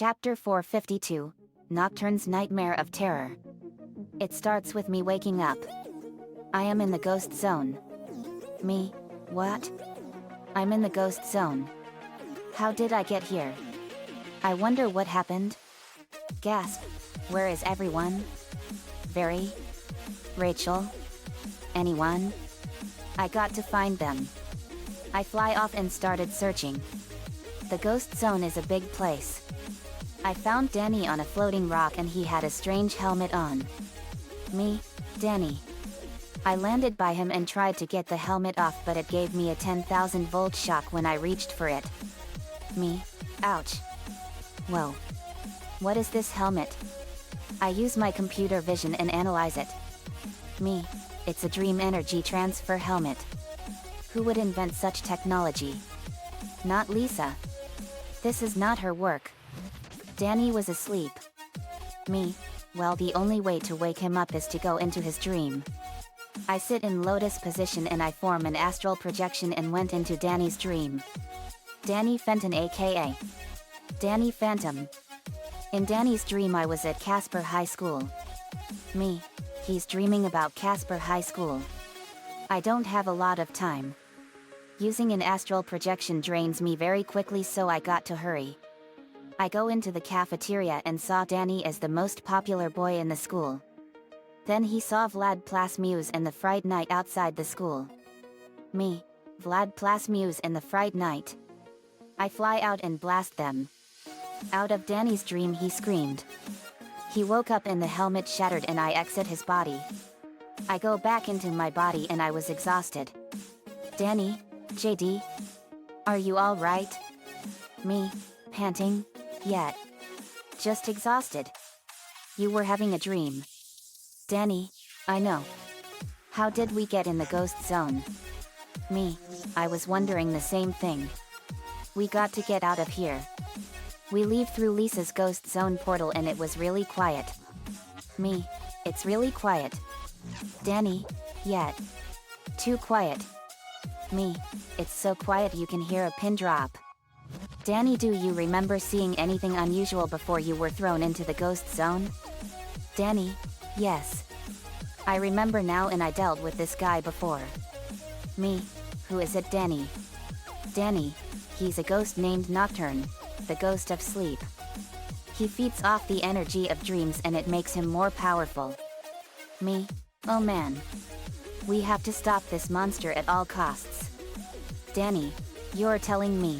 Chapter 452, Nocturne's Nightmare of Terror. It starts with me waking up. I am in the ghost zone. Me? What? I'm in the ghost zone. How did I get here? I wonder what happened. Gasp. Where is everyone? Very? Rachel? Anyone? I got to find them. I fly off and started searching. The ghost zone is a big place. I found Danny on a floating rock and he had a strange helmet on. Me, Danny. I landed by him and tried to get the helmet off, but it gave me a 10,000 volt shock when I reached for it. Me, ouch. Whoa. What is this helmet? I use my computer vision and analyze it. Me, it's a dream energy transfer helmet. Who would invent such technology? Not Lisa. This is not her work. Danny was asleep. Me, well, the only way to wake him up is to go into his dream. I sit in lotus position and I form an astral projection and went into Danny's dream. Danny Fenton, aka Danny Phantom. In Danny's dream I was at Casper High School. Me, he's dreaming about Casper High School. I don't have a lot of time. Using an astral projection drains me very quickly, so I got to hurry. I go into the cafeteria and saw Danny as the most popular boy in the school. Then he saw Vlad Plasmuse and the Fright Night outside the school. Me, Vlad Plasmuse and the Fright Night. I fly out and blast them. Out of Danny's dream he screamed. He woke up and the helmet shattered and I exit his body. I go back into my body and I was exhausted. Danny, JD? Are you alright? Me, panting? Yet. Just exhausted. You were having a dream. Danny, I know. How did we get in the ghost zone? Me, I was wondering the same thing. We got to get out of here. We leave through Lisa's ghost zone portal and it was really quiet. Me, it's really quiet. Danny, yet. Too quiet. Me, it's so quiet you can hear a pin drop. Danny, do you remember seeing anything unusual before you were thrown into the ghost zone? Danny, yes. I remember now and I dealt with this guy before. Me, who is it? Danny. Danny, he's a ghost named Nocturne, the ghost of sleep. He feeds off the energy of dreams and it makes him more powerful. Me, oh man. We have to stop this monster at all costs. Danny, you're telling me.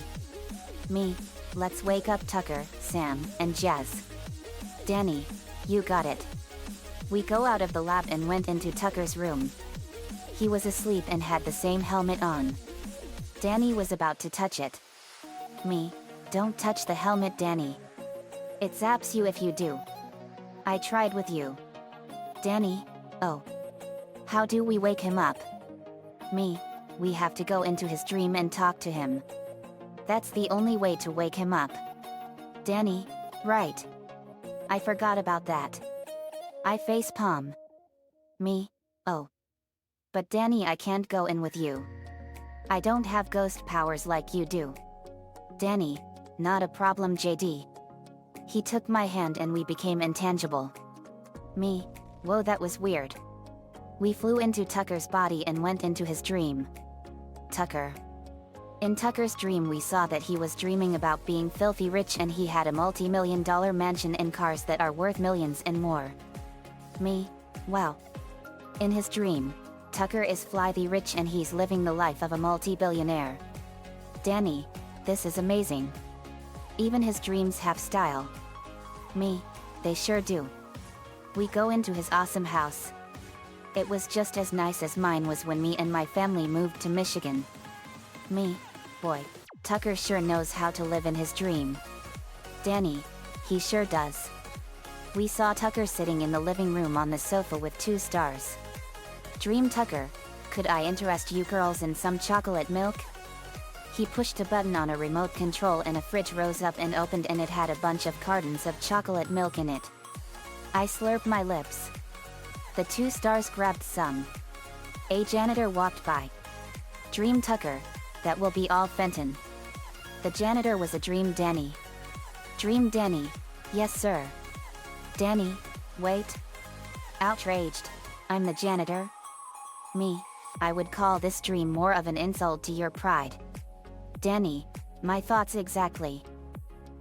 Me, let's wake up Tucker, Sam, and Jazz. Danny, you got it. We go out of the lab and went into Tucker's room. He was asleep and had the same helmet on. Danny was about to touch it. Me, don't touch the helmet, Danny. It zaps you if you do. I tried with you. Danny, oh. How do we wake him up? Me, we have to go into his dream and talk to him. That's the only way to wake him up. Danny, right. I forgot about that. I facepalm. Me, oh. But Danny, I can't go in with you. I don't have ghost powers like you do. Danny, not a problem, JD. He took my hand and we became intangible. Me, whoa, that was weird. We flew into Tucker's body and went into his dream. Tucker. In Tucker's dream we saw that he was dreaming about being filthy rich and he had a multi-million-dollar mansion and cars that are worth millions and more. Me, wow. In his dream, Tucker is filthy rich and he's living the life of a multi-billionaire. Danny, this is amazing. Even his dreams have style. Me, they sure do. We go into his awesome house. It was just as nice as mine was when me and my family moved to Michigan. Me, boy, Tucker sure knows how to live in his dream. Danny, he sure does. We saw Tucker sitting in the living room on the sofa with 2 stars. Dream Tucker, could I interest you girls in some chocolate milk? He pushed a button on a remote control and a fridge rose up and opened and it had a bunch of cartons of chocolate milk in it. I slurped my lips. The 2 stars grabbed some. A janitor walked by. Dream Tucker, that will be all Fenton. The janitor was a dream Danny. Dream Danny. Yes sir. Danny, wait. Outraged. I'm the janitor. Me. I would call this dream more of an insult to your pride. Danny. My thoughts exactly.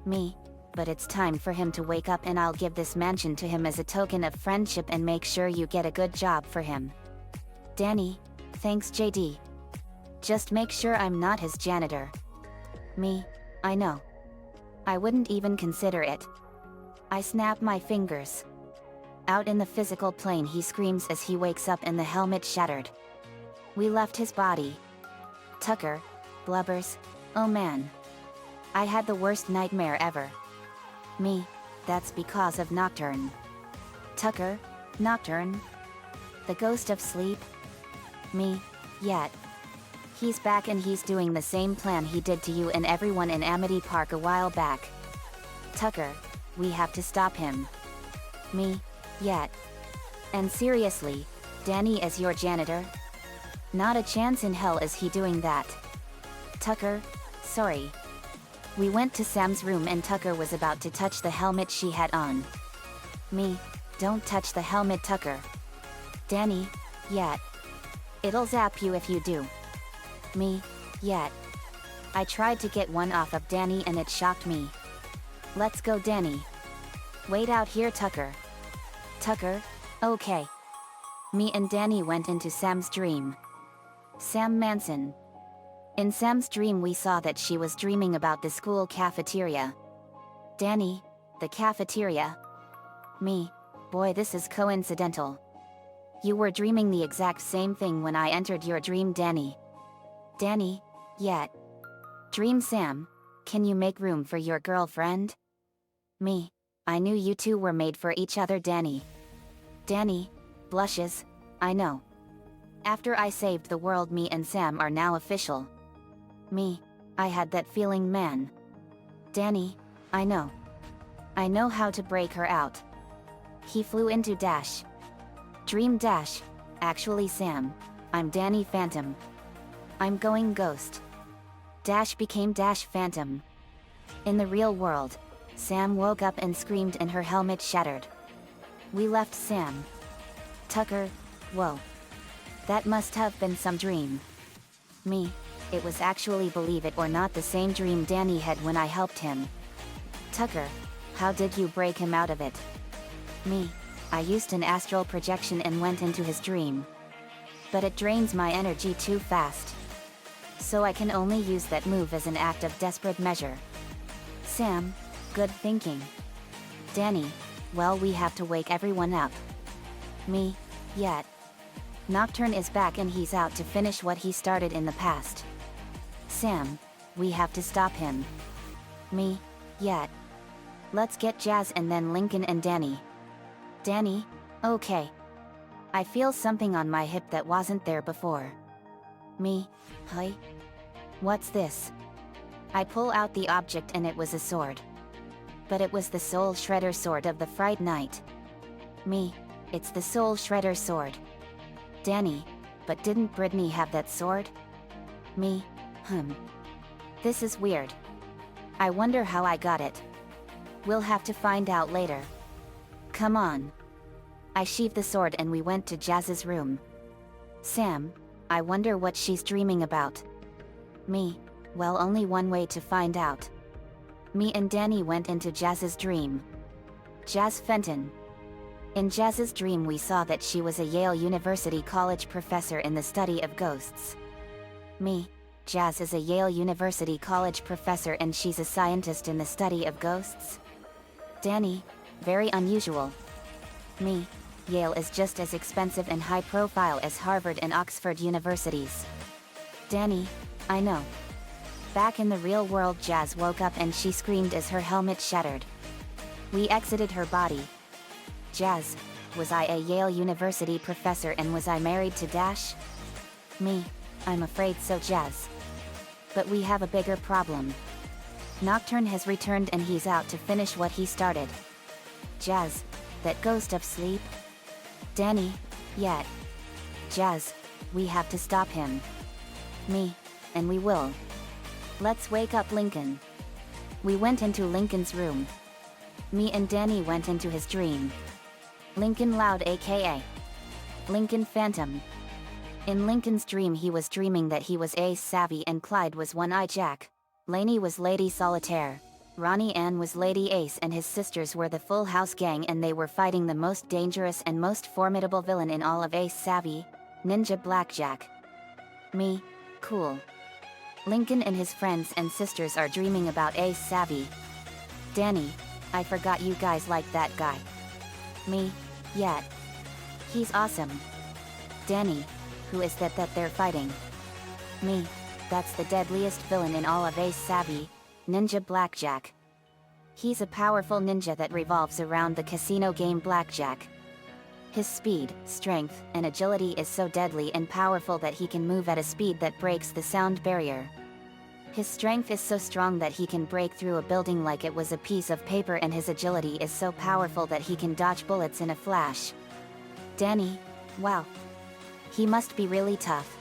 Me. But it's time for him to wake up and I'll give this mansion to him as a token of friendship and make sure you get a good job for him. Danny. Thanks JD. Just make sure I'm not his janitor. Me. I know. I wouldn't even consider it. I snap my fingers. Out in the physical plane he screams as he wakes up and the helmet shattered. We left his body. Tucker. Blubbers. Oh man. I had the worst nightmare ever. Me. That's because of Nocturne. Tucker. Nocturne. The ghost of sleep. Me. Yet. He's back and he's doing the same plan he did to you and everyone in Amity Park a while back. Tucker. We have to stop him. Me. Yet. And seriously, Danny as your janitor? Not a chance in hell is he doing that. Tucker. Sorry. We went to Sam's room and Tucker was about to touch the helmet she had on. Me. Don't touch the helmet, Tucker. Danny. Yet. It'll zap you if you do. Me. Yet. I tried to get one off of Danny and it shocked me. Let's go Danny. Wait out here Tucker. Tucker. Okay. Me and Danny went into Sam's dream. Sam Manson. In Sam's dream we saw that she was dreaming about the school cafeteria. Danny. The cafeteria. Me. Boy, this is coincidental. You were dreaming the exact same thing when I entered your dream, Danny. Danny. Yet. Dream Sam. Can you make room for your girlfriend? Me. I knew you two were made for each other, Danny. Danny. Blushes. I know. After I saved the world, me and Sam are now official. Me. I had that feeling, man. Danny. I know. I know how to break her out. He flew into Dash. Dream Dash. Actually Sam. I'm Danny Phantom. I'm going ghost. Dash became Dash Phantom. In the real world, Sam woke up and screamed and her helmet shattered. We left Sam. Tucker. Whoa. That must have been some dream. Me. It was actually, believe it or not, the same dream Danny had when I helped him. Tucker. How did you break him out of it? Me. I used an astral projection and went into his dream. But it drains my energy too fast. So I can only use that move as an act of desperate measure. Sam. Good thinking. Danny. Well, we have to wake everyone up. Me. Yet. Nocturne is back and he's out to finish what he started in the past. Sam. We have to stop him. Me. Yet. Let's get Jazz and then Lincoln and Danny. Danny. Okay. I feel something on my hip that wasn't there before. Me. Hi. What's this? I pull out the object and it was a sword. But it was the Soul Shredder sword of the Fright Knight. Me. It's the Soul Shredder sword. Danny. But didn't Brittany have that sword? Me. This is weird. I wonder how I got it. We'll have to find out later. Come on. I sheathed the sword and we went to Jazz's room. Sam. I wonder what she's dreaming about. Me. Well, only one way to find out. Me and Danny went into Jazz's dream. Jazz Fenton. In Jazz's dream we saw that she was a Yale University College professor in the study of ghosts. Me. Jazz is a Yale University College professor and she's a scientist in the study of ghosts? Danny. Very unusual. Me. Yale is just as expensive and high profile as Harvard and Oxford universities. Danny. I know. Back in the real world, Jazz woke up and she screamed as her helmet shattered. We exited her body. Jazz. Was I a Yale University professor and was I married to Dash? Me. I'm afraid so, Jazz. But we have a bigger problem. Nocturne has returned and he's out to finish what he started. Jazz. That ghost of sleep? Danny. Yet. Jazz. We have to stop him. Me. And we will. Let's wake up Lincoln. We went into Lincoln's room. Me and Danny went into his dream. Lincoln Loud aka Lincoln Phantom. In Lincoln's dream he was dreaming that he was Ace Savvy and Clyde was One-Eye Jack. Lainey was Lady Solitaire. Ronnie Ann was Lady Ace and his sisters were the Full House Gang and they were fighting the most dangerous and most formidable villain in all of Ace Savvy, Ninja Blackjack. Me, cool. Lincoln and his friends and sisters are dreaming about Ace Savvy. Danny, I forgot you guys like that guy. Me, yet. He's awesome. Danny, who is that they're fighting? Me, that's the deadliest villain in all of Ace Savvy, Ninja Blackjack. He's a powerful ninja that revolves around the casino game Blackjack. His speed, strength, and agility is so deadly and powerful that he can move at a speed that breaks the sound barrier. His strength is so strong that he can break through a building like it was a piece of paper and his agility is so powerful that he can dodge bullets in a flash. Danny, wow. He must be really tough.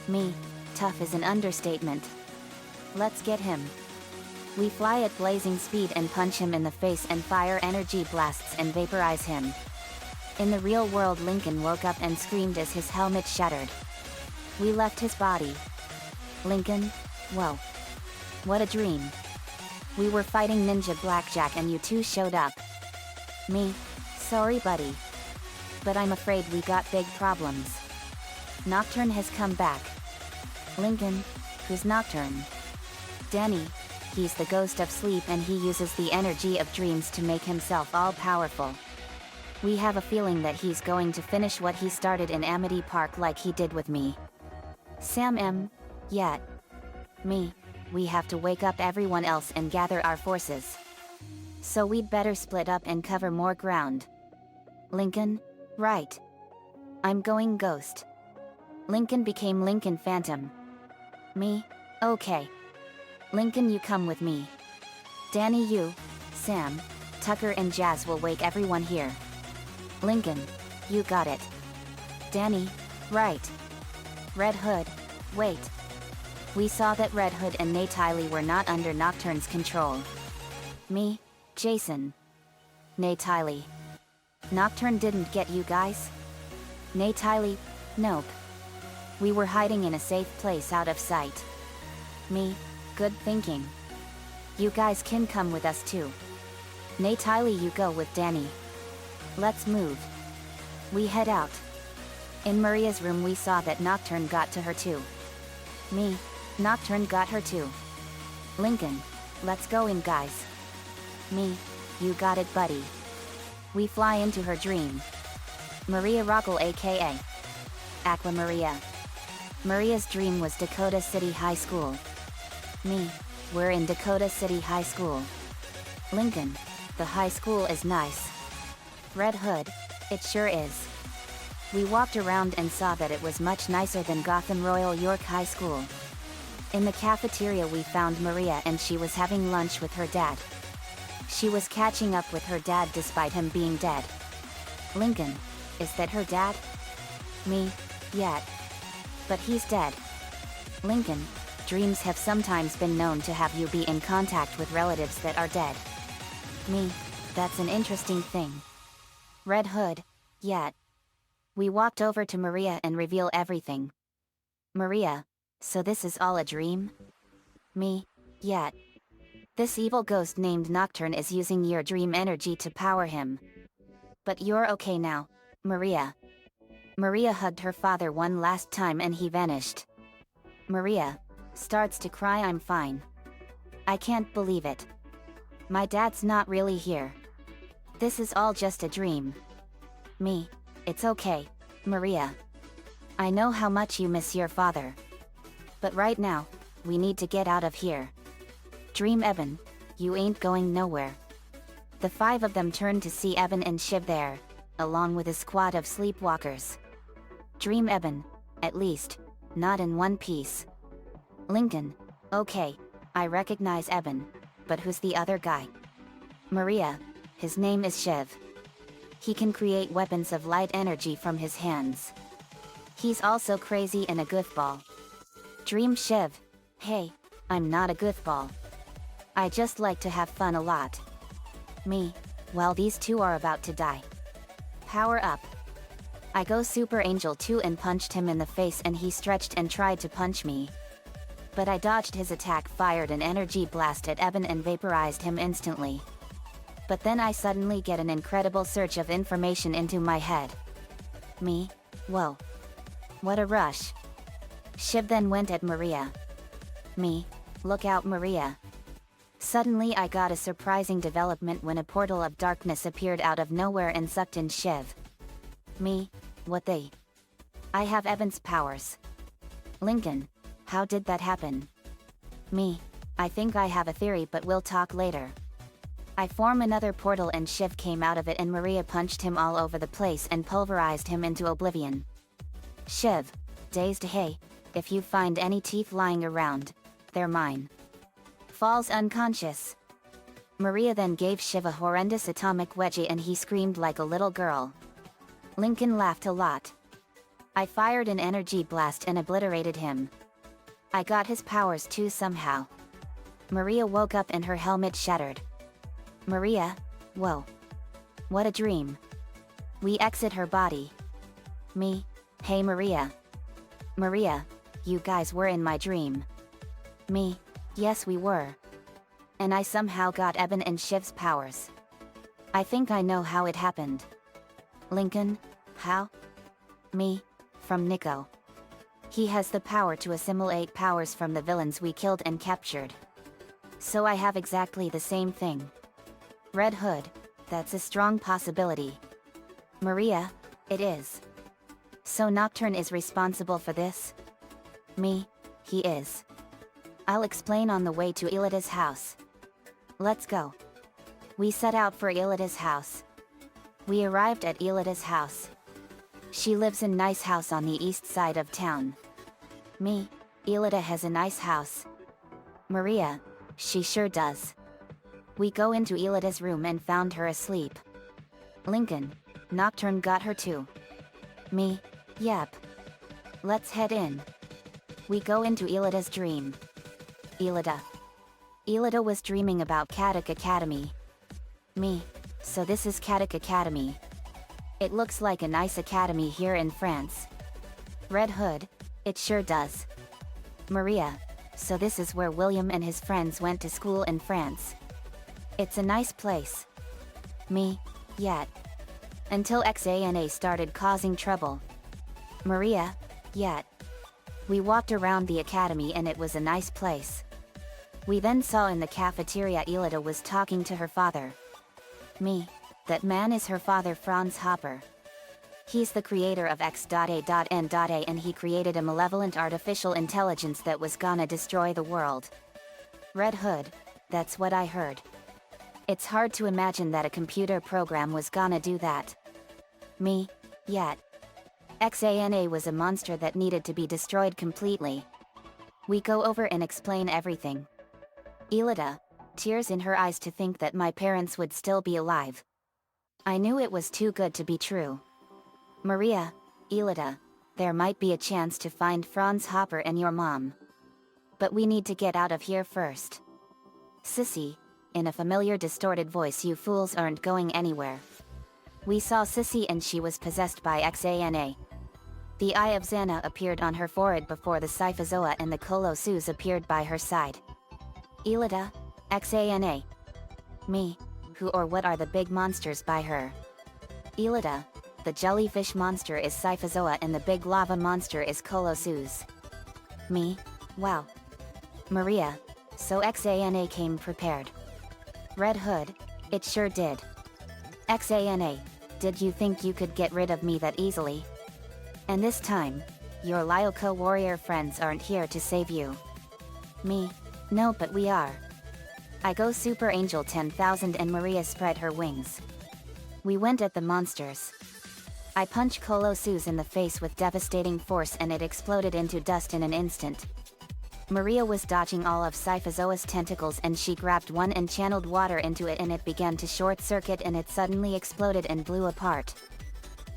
Me, tough is an understatement. Let's get him. We fly at blazing speed and punch him in the face and fire energy blasts and vaporize him. In the real world Lincoln woke up and screamed as his helmet shattered. We left his body. Lincoln, whoa. What a dream. We were fighting Ninja Blackjack and you two showed up. Me, sorry buddy. But I'm afraid we got big problems. Nocturne has come back. Lincoln, who's Nocturne? Danny, he's the ghost of sleep and he uses the energy of dreams to make himself all-powerful. We have a feeling that he's going to finish what he started in Amity Park like he did with me. Sam M. Yet. Me, we have to wake up everyone else and gather our forces. So we'd better split up and cover more ground. Lincoln, right. I'm going ghost. Lincoln became Lincoln Phantom. Me, okay. Lincoln you come with me. Danny you, Sam, Tucker and Jazz will wake everyone here. Lincoln, you got it. Danny, right. Red Hood, wait. We saw that Red Hood and Nathalie were not under Nocturne's control. Me, Jason. Nathalie. Nocturne didn't get you guys? Nathalie, nope. We were hiding in a safe place out of sight. Me, good thinking. You guys can come with us too. Nathalie you go with Danny. Let's move. We head out. In Maria's room we saw that Nocturne got to her too. Me, Nocturne got her too. Lincoln, let's go in guys. Me, you got it buddy. We fly into her dream. Maria Rockle aka Aqua Maria. Maria's dream was Dakota City High School. Me, we're in Dakota City High School. Lincoln, the high school is nice. Red Hood, it sure is. We walked around and saw that it was much nicer than Gotham Royal York High School. In the cafeteria we found Maria and she was having lunch with her dad. She was catching up with her dad despite him being dead. Lincoln, is that her dad? Me, yet. But he's dead. Lincoln, dreams have sometimes been known to have you be in contact with relatives that are dead. Me, that's an interesting thing. Red Hood, yet. We walked over to Maria and reveal everything. Maria, so this is all a dream? Me, yet. This evil ghost named Nocturne is using your dream energy to power him. But you're okay now, Maria. Maria hugged her father one last time and he vanished. Maria starts to cry. I'm fine. I can't believe it. My dad's not really here. This is all just a dream. Me, it's okay, Maria. I know how much you miss your father. But right now, we need to get out of here. Dream Eben, you ain't going nowhere. The five of them turned to see Eben and Shiv there, along with a squad of sleepwalkers. Dream Eben, at least, not in one piece. Lincoln, okay, I recognize Eben, but who's the other guy? Maria, his name is Shiv. He can create weapons of light energy from his hands. He's also crazy and a goofball. Dream Shiv, hey, I'm not a goofball. I just like to have fun a lot. Me, well these two are about to die. Power up. I go Super Angel 2 and punched him in the face and he stretched and tried to punch me. But I dodged his attack, fired an energy blast at Eben and vaporized him instantly. But then I suddenly get an incredible surge of information into my head. Me, whoa. What a rush. Shiv then went at Maria. Me, look out Maria. Suddenly I got a surprising development when a portal of darkness appeared out of nowhere and sucked in Shiv. Me, what they? I have Eben's powers. Lincoln, how did that happen? Me, I think I have a theory but we'll talk later. I form another portal and Shiv came out of it and Maria punched him all over the place and pulverized him into oblivion. Shiv, dazed, hey, if you find any teeth lying around, they're mine. Falls unconscious. Maria then gave Shiv a horrendous atomic wedgie and he screamed like a little girl. Lincoln laughed a lot. I fired an energy blast and obliterated him. I got his powers too somehow. Maria woke up and her helmet shattered. Maria, whoa. What a dream. We exit her body. Me, hey Maria. Maria, you guys were in my dream. Me, yes we were. And I somehow got Eben and Shiv's powers. I think I know how it happened. Lincoln, how? Me, from Nico. He has the power to assimilate powers from the villains we killed and captured. So I have exactly the same thing. Red Hood, that's a strong possibility. Maria, it is. So Nocturne is responsible for this? Me, he is. I'll explain on the way to Elida's house. Let's go. We set out for Elida's house. We arrived at Elida's house. She lives in a nice house on the east side of town. Me, Elida has a nice house. Maria, she sure does. We go into Elida's room and found her asleep. Lincoln, Nocturne got her too. Me, yep. Let's head in. We go into Elida's dream. Elida. Elida was dreaming about Katak Academy. Me, so this is Katak Academy. It looks like a nice academy here in France. Red Hood, it sure does. Maria, so this is where William and his friends went to school in France. It's a nice place. Me, yet. Until XANA started causing trouble. Maria, yet. We walked around the academy and it was a nice place. We then saw in the cafeteria Elida was talking to her father. Me, that man is her father Franz Hopper. He's the creator of X.A.N.A and he created a malevolent artificial intelligence that was gonna destroy the world. Red Hood, that's what I heard. It's hard to imagine that a computer program was gonna do that. Me, yet. XANA was a monster that needed to be destroyed completely. We go over and explain everything. Elida, tears in her eyes to think that my parents would still be alive. I knew it was too good to be true. Maria, Elida, there might be a chance to find Franz Hopper and your mom. But we need to get out of here first. Sissy, in a familiar distorted voice, you fools aren't going anywhere. We saw Sissy and she was possessed by XANA. The eye of Xana appeared on her forehead before the Syphozoa and the Colossus appeared by her side. Elida, XANA. Me, who or what are the big monsters by her? Elida, the jellyfish monster is Syphozoa and the big lava monster is Colossus. Me, wow. Maria, so XANA came prepared. Red Hood, it sure did. XANA, did you think you could get rid of me that easily? And this time, your Lyoko warrior friends aren't here to save you. Me, no but we are. I go Super Angel 10,000 and Maria spread her wings. We went at the monsters. I punch Colossus in the face with devastating force and it exploded into dust in an instant. Maria was dodging all of Syphozoa's tentacles and she grabbed one and channeled water into it and it began to short circuit and it suddenly exploded and blew apart.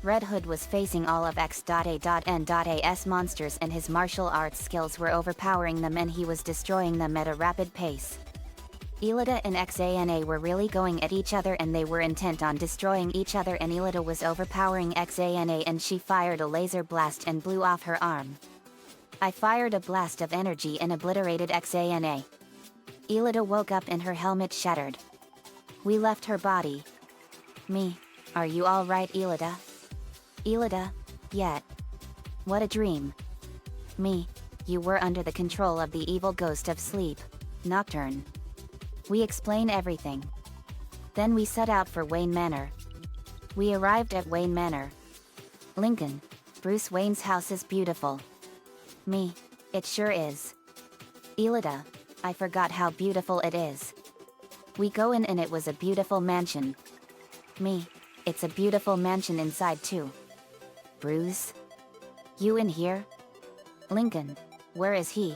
Red Hood was facing all of X.A.N.A.'s monsters and his martial arts skills were overpowering them and he was destroying them at a rapid pace. Ilida and Xana were really going at each other and they were intent on destroying each other, and Ilida was overpowering Xana and she fired a laser blast and blew off her arm. I fired a blast of energy and obliterated Xana. Ilida woke up and her helmet shattered. We left her body. Me, are you alright, Ilida? Ilida, yet. What a dream. Me, you were under the control of the evil ghost of sleep, Nocturne. We explain everything. Then we set out for Wayne Manor. We arrived at Wayne Manor. Lincoln, Bruce Wayne's house is beautiful. Me, it sure is. Ilida, I forgot how beautiful it is. We go in and it was a beautiful mansion. Me, it's a beautiful mansion inside too. Bruce? You in here? Lincoln, where is he?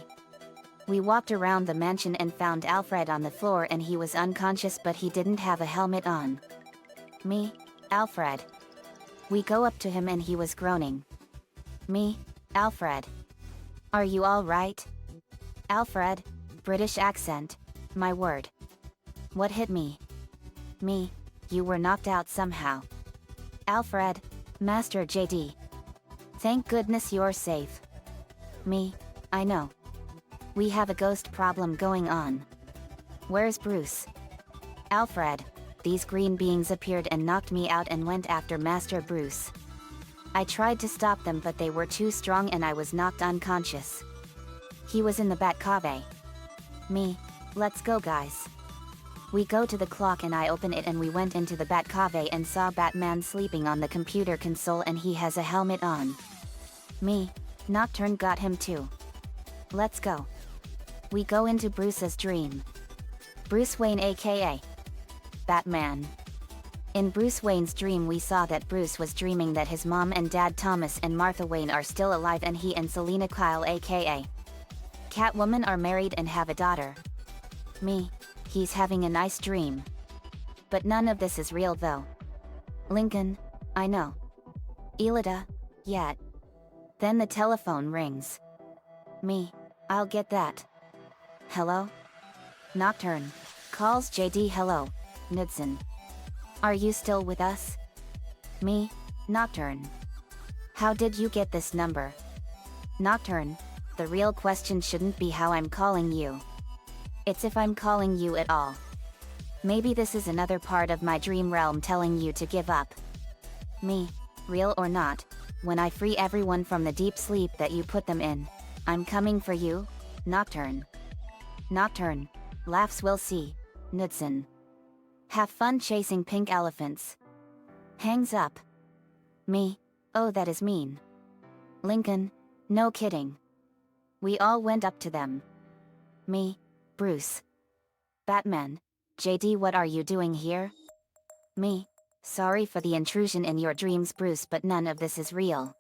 We walked around the mansion and found Alfred on the floor and he was unconscious but he didn't have a helmet on. Me, Alfred. We go up to him and he was groaning. Me, Alfred. Are you all right? Alfred, British accent, my word. What hit me? Me, you were knocked out somehow. Alfred, Master JD. Thank goodness you're safe. Me, I know. We have a ghost problem going on. Where's Bruce? Alfred, these green beings appeared and knocked me out and went after Master Bruce. I tried to stop them but they were too strong and I was knocked unconscious. He was in the Batcave. Me, let's go guys. We go to the clock and I open it and we went into the Batcave and saw Batman sleeping on the computer console and he has a helmet on. Me, Nocturne got him too. Let's go. We go into Bruce's dream. Bruce Wayne aka Batman. In Bruce Wayne's dream we saw that Bruce was dreaming that his mom and dad Thomas and Martha Wayne are still alive and he and Selina Kyle aka Catwoman are married and have a daughter. Me, he's having a nice dream. But none of this is real though. Lincoln, I know. Ilida, yet. Then the telephone rings. Me, I'll get that. Hello? Nocturne. Calls JD. Hello, Knudsen. Are you still with us? Me, Nocturne. How did you get this number? Nocturne, the real question shouldn't be how I'm calling you. It's if I'm calling you at all. Maybe this is another part of my dream realm telling you to give up. Me, real or not, when I free everyone from the deep sleep that you put them in, I'm coming for you, Nocturne. Nocturne, laughs we'll see, Knudsen. Have fun chasing pink elephants. Hangs up. Me, oh that is mean. Lincoln, no kidding. We all went up to them. Me, Bruce. Batman, JD, what are you doing here? Me, sorry for the intrusion in your dreams Bruce, but none of this is real.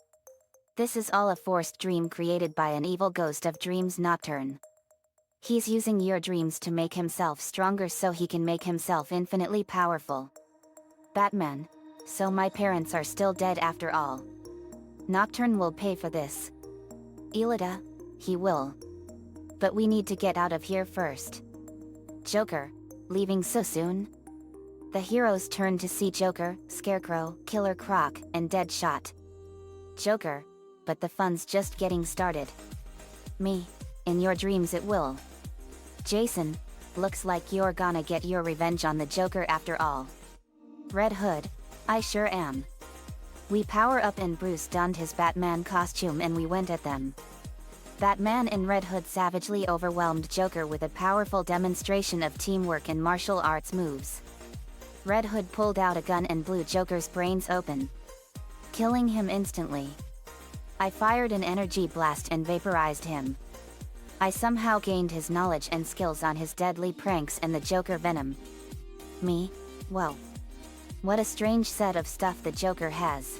This is all a forced dream created by an evil ghost of dreams, Nocturne. He's using your dreams to make himself stronger so he can make himself infinitely powerful. Batman, so my parents are still dead after all. Nocturne will pay for this. Ilida, he will. But we need to get out of here first. Joker, leaving so soon? The heroes turn to see Joker, Scarecrow, Killer Croc, and Deadshot. Joker, but the fun's just getting started. Me, in your dreams it will. Jason, looks like you're gonna get your revenge on the Joker after all. Red Hood, I sure am. We power up and Bruce donned his Batman costume and we went at them. Batman and Red Hood savagely overwhelmed Joker with a powerful demonstration of teamwork and martial arts moves. Red Hood pulled out a gun and blew Joker's brains open, killing him instantly. I fired an energy blast and vaporized him. I somehow gained his knowledge and skills on his deadly pranks and the Joker venom. Me, well. What a strange set of stuff the Joker has.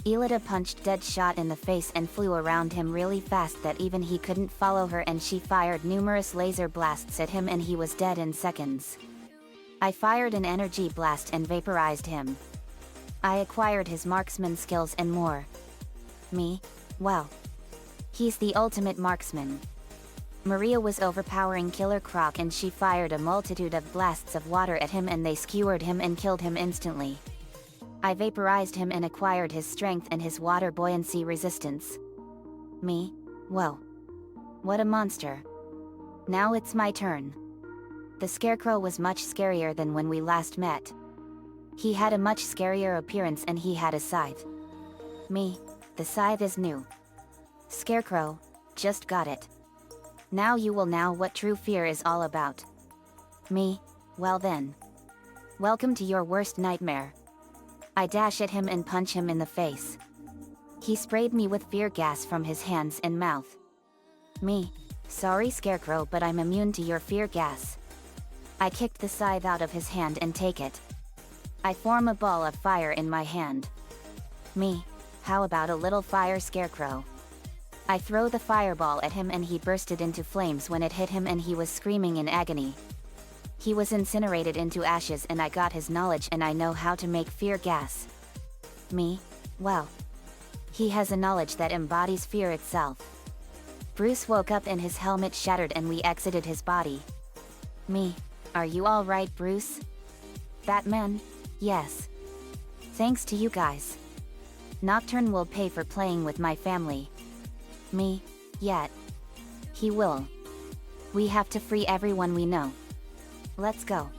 Ilida punched Deadshot in the face and flew around him really fast that even he couldn't follow her, and she fired numerous laser blasts at him and he was dead in seconds. I fired an energy blast and vaporized him. I acquired his marksman skills and more. Me, well. He's the ultimate marksman. Maria was overpowering Killer Croc and she fired a multitude of blasts of water at him and they skewered him and killed him instantly. I vaporized him and acquired his strength and his water buoyancy resistance. Me? Whoa. What a monster. Now it's my turn. The Scarecrow was much scarier than when we last met. He had a much scarier appearance and he had a scythe. Me? The scythe is new. Scarecrow, just got it. Now you will know what true fear is all about. Me? Well then. Welcome to your worst nightmare. I dash at him and punch him in the face. He sprayed me with fear gas from his hands and mouth. Me? Sorry Scarecrow, but I'm immune to your fear gas. I kicked the scythe out of his hand and take it. I form a ball of fire in my hand. Me? How about a little fire Scarecrow? I throw the fireball at him and he bursted into flames when it hit him and he was screaming in agony. He was incinerated into ashes and I got his knowledge and I know how to make fear gas. Me? Well. He has a knowledge that embodies fear itself. Bruce woke up and his helmet shattered and we exited his body. Me? Are you alright Bruce? Batman? Yes. Thanks to you guys. Nocturne will pay for playing with my family. Me? Yet. He will. We have to free everyone we know. Let's go.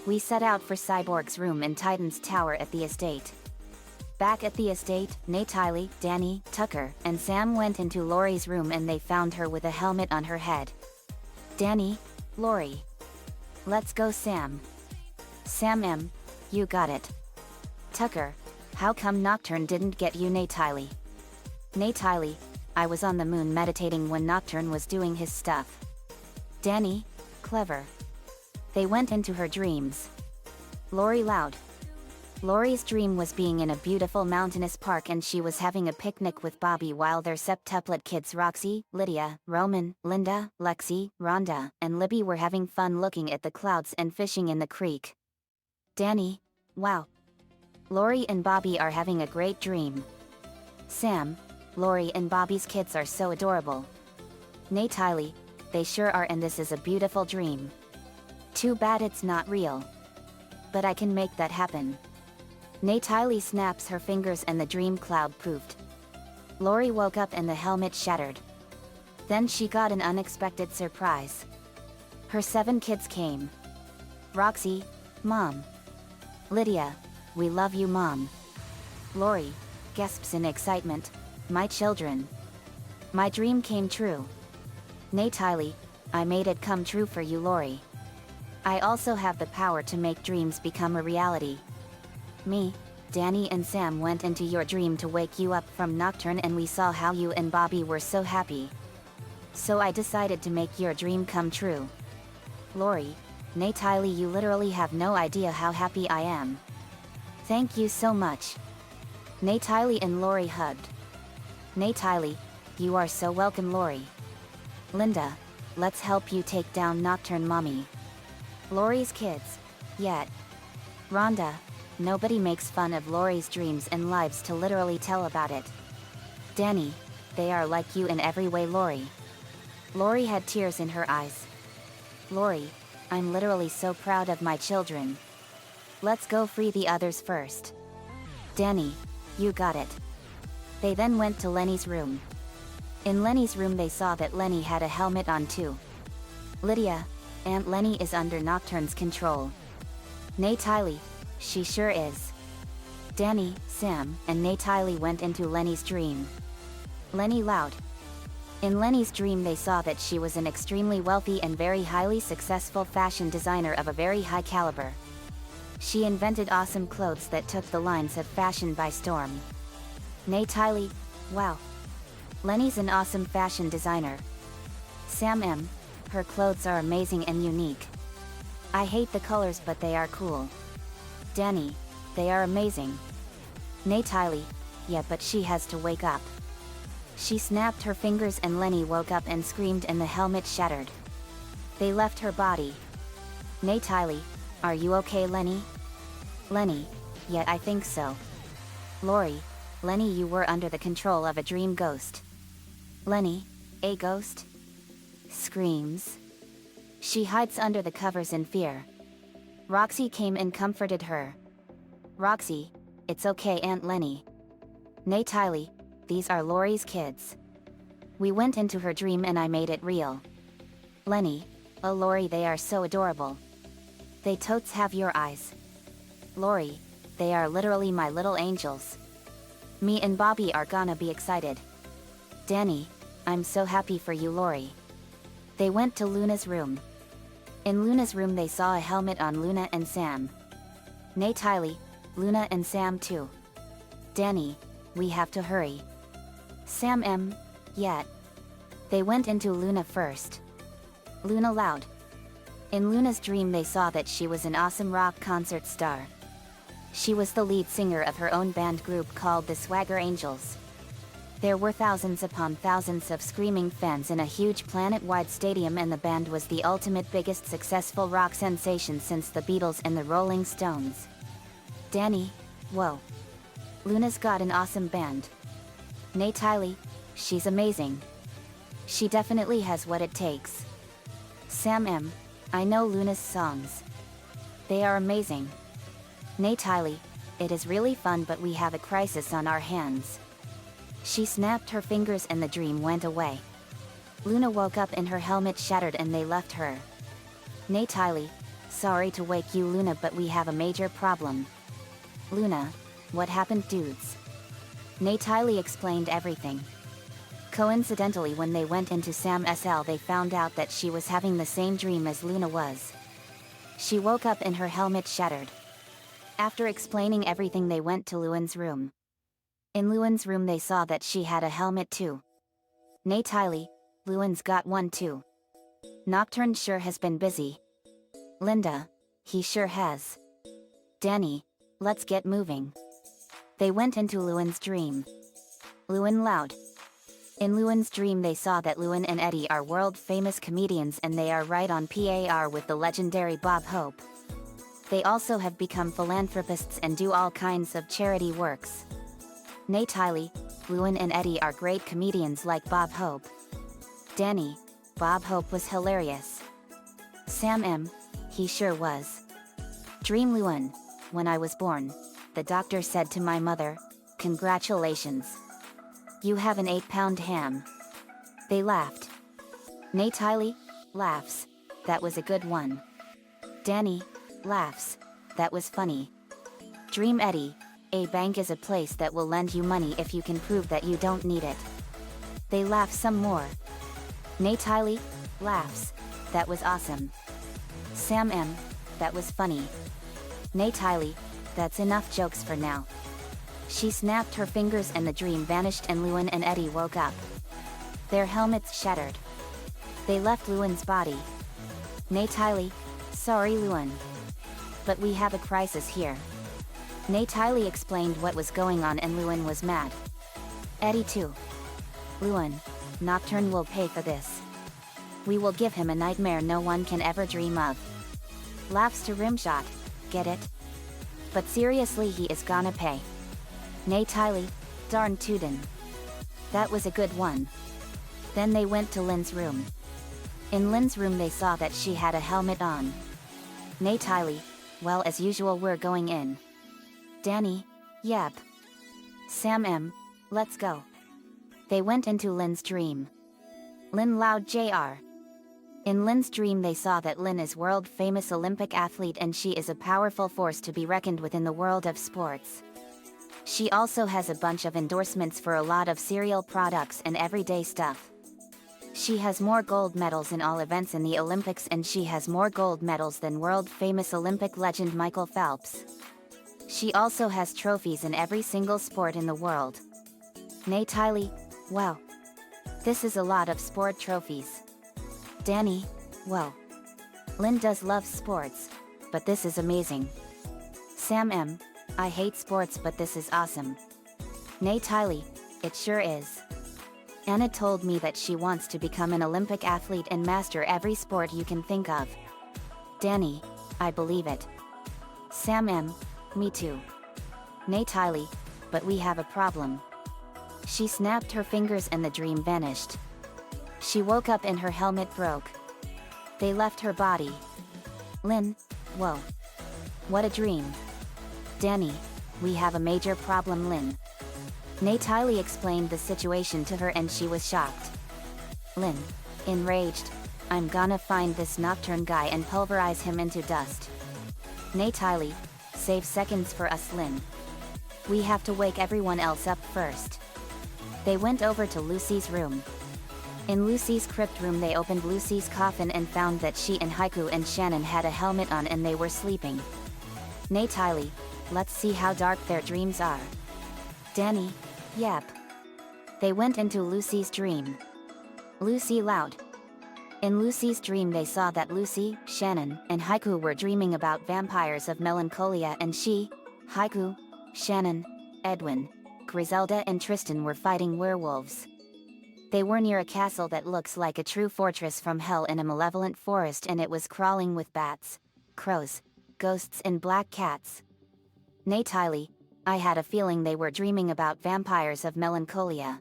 We set out for Cyborg's room in Titan's tower at the estate. Back at the estate, Natalie, Danny, Tucker, and Sam went into Lori's room and they found her with a helmet on her head. Danny, Lori. Let's go Sam. Sam you got it. Tucker, how come Nocturne didn't get you Natalie? Natalie, I was on the moon meditating when Nocturne was doing his stuff. Danny, clever. They went into her dreams. Lori loud. Lori's dream was being in a beautiful mountainous park and she was having a picnic with Bobby while their septuplet kids Roxy, Lydia, Roman, Linda, Lexi, Rhonda, and Libby were having fun looking at the clouds and fishing in the creek. Danny, wow. Lori and Bobby are having a great dream. Sam, Lori and Bobby's kids are so adorable. Natalie, they sure are and this is a beautiful dream. Too bad it's not real. But I can make that happen. Natalie snaps her fingers and the dream cloud poofed. Lori woke up and the helmet shattered. Then she got an unexpected surprise. Her 7 kids came. Roxy, Mom. Lydia, we love you Mom. Lori, gasps in excitement, my children. My dream came true. Natalie, I made it come true for you Lori. I also have the power to make dreams become a reality. Me, Danny and Sam went into your dream to wake you up from Nocturne and we saw how you and Bobby were so happy. So I decided to make your dream come true. Lori, Natalie, you literally have no idea how happy I am. Thank you so much. Natalie and Lori hugged. Natalie, you are so welcome Lori. Linda, let's help you take down Nocturne Mommy. Lori's kids. Yet. Rhonda, nobody makes fun of Lori's dreams and lives to literally tell about it. Danny, they are like you in every way Lori. Lori had tears in her eyes. Lori, I'm literally so proud of my children. Let's go free the others first. Danny, you got it. They then went to Lenny's room. In Lenny's room they saw that Lenny had a helmet on too. Lydia, Aunt Lenny is under Nocturne's control. Natalie, she sure is. Danny, Sam, and Natalie went into Lenny's dream. Lenny loud. In Lenny's dream they saw that she was an extremely wealthy and very highly successful fashion designer of a very high caliber. She invented awesome clothes that took the lines of fashion by storm. Natalie, wow. Lenny's an awesome fashion designer. Sam her clothes are amazing and unique. I hate the colors but they are cool. Danny, they are amazing. Natalie, yeah but she has to wake up. She snapped her fingers and Lenny woke up and screamed and the helmet shattered. They left her body. Natalie, are you okay Lenny? Lenny, yeah I think so. Lori, Lenny you were under the control of a dream ghost. Lenny, a ghost? screams. She hides under the covers in fear. Roxy came and comforted her. Roxy, it's okay Aunt Lenny. Nay Tylee, these are Lori's kids. We went into her dream and I made it real. Lenny, oh Lori they are so adorable. They totes have your eyes. Lori, they are literally my little angels. Me and Bobby are gonna be excited. Danny, I'm so happy for you Lori. They went to Luna's room. In Luna's room they saw a helmet on Luna and Sam. Nay Tylee, Luna and Sam too. Danny, we have to hurry. Sam yet. They went into Luna first. Luna loud. In Luna's dream they saw that she was an awesome rock concert star. She was the lead singer of her own band group called the Swagger Angels. There were thousands upon thousands of screaming fans in a huge planet-wide stadium and the band was the ultimate biggest successful rock sensation since the Beatles and the Rolling Stones. Danny, whoa. Luna's got an awesome band. Nay Tylee, she's amazing. She definitely has what it takes. Sam I know Luna's songs. They are amazing. Nay Tylee, it is really fun but we have a crisis on our hands. She snapped her fingers and the dream went away. Luna woke up and her helmet shattered and they left her. Nay Tylee, sorry to wake you Luna but we have a major problem. Luna, what happened dudes? Nay Tylee explained everything. Coincidentally when they went into SirensCeol they found out that she was having the same dream as Luna was. She woke up and her helmet shattered. After explaining everything they went to Luan's room. In Luan's room they saw that she had a helmet too. Nay Tylee, Luan's got one too. Nocturne sure has been busy. Linda, he sure has. Danny, let's get moving. They went into Luan's dream. Luan loud. In Luan's dream they saw that Luan and Eddie are world-famous comedians and they are right on par with the legendary Bob Hope. They also have become philanthropists and do all kinds of charity works. Nay Tylee, Luan and Eddie are great comedians like Bob Hope. Danny, Bob Hope was hilarious. Sam he sure was. Dream Luan, when I was born, the doctor said to my mother, congratulations. You have an 8-pound ham. They laughed. Nay Tylee, laughs, that was a good one. Danny, laughs, that was funny. Dream Eddie, a bank is a place that will lend you money if you can prove that you don't need it. They laugh some more. Nay Tylee, laughs, that was awesome. Sam that was funny. Nay Tylee, that's enough jokes for now. She snapped her fingers and the dream vanished and Luan and Eddie woke up. Their helmets shattered. They left Luan's body. Nay Tylee, sorry Luan. But we have a crisis here. Nay Tylee explained what was going on and Luan was mad. Eddie too. Luan, Nocturne will pay for this. We will give him a nightmare no one can ever dream of. Laughs to Rimshot, get it? But seriously he is gonna pay. Nay Tylee, darn tootin'. That was a good one. Then they went to Lynn's room. In Lynn's room they saw that she had a helmet on. Nay Tylee, well as usual we're going in. Danny, yep. Sam let's go. They went into Lynn's dream. Lynn loud JR. In Lynn's dream they saw that Lynn is world-famous Olympic athlete and she is a powerful force to be reckoned with in the world of sports. She also has a bunch of endorsements for a lot of cereal products and everyday stuff. She has more gold medals in all events in the Olympics and she has more gold medals than world-famous Olympic legend Michael Phelps. She also has trophies in every single sport in the world. Nay Tylee, wow. This is a lot of sport trophies. Danny, whoa. Lynn does love sports, but this is amazing. Sam I hate sports but this is awesome. Nay Tylee, it sure is. Anna told me that she wants to become an Olympic athlete and master every sport you can think of. Danny, I believe it. Sam me too. Nay Tylee, but we have a problem. She snapped her fingers and the dream vanished. She woke up and her helmet broke. They left her body. Lin, whoa. What a dream. Danny, we have a major problem, Lin. Natalie explained the situation to her and she was shocked. Lin, enraged, I'm gonna find this Nocturne guy and pulverize him into dust. Natalie, save seconds for us, Lin. We have to wake everyone else up first. They went over to Lucy's room. In Lucy's crypt room they opened Lucy's coffin and found that she and Haiku and Shannon had a helmet on and they were sleeping. Natalie, let's see how dark their dreams are. Danny, yep. They went into Lucy's dream. Lucy loud. In Lucy's dream they saw that Lucy, Shannon, and Haiku were dreaming about vampires of melancholia and she, Haiku, Shannon, Edwin, Griselda and Tristan were fighting werewolves. They were near a castle that looks like a true fortress from hell in a malevolent forest and it was crawling with bats, crows, ghosts and black cats. Natalie, I had a feeling they were dreaming about vampires of melancholia.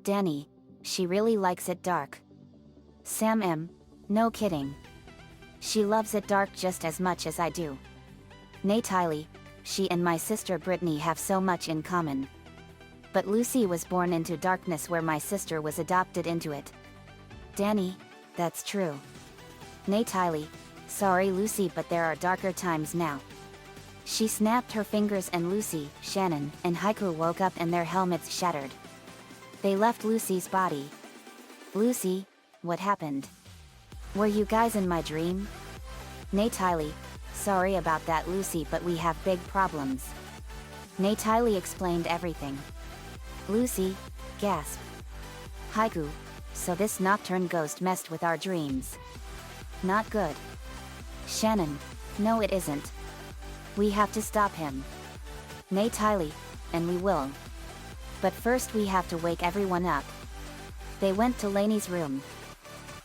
Danny, she really likes it dark. Sam M, no kidding. She loves it dark just as much as I do. Natalie, she and my sister Brittany have so much in common. But Lucy was born into darkness where my sister was adopted into it. Danny, that's true. Natalie, sorry Lucy but there are darker times now. She snapped her fingers and Lucy, Shannon, and Haiku woke up and their helmets shattered. They left Lucy's body. Lucy, what happened? Were you guys in my dream? Natalie, sorry about that Lucy but we have big problems. Natalie explained everything. Lucy, gasp. Haiku, so this Nocturne ghost messed with our dreams. Not good. Shannon, no it isn't. We have to stop him. Natalie, and we will. But first we have to wake everyone up. They went to Lainey's room.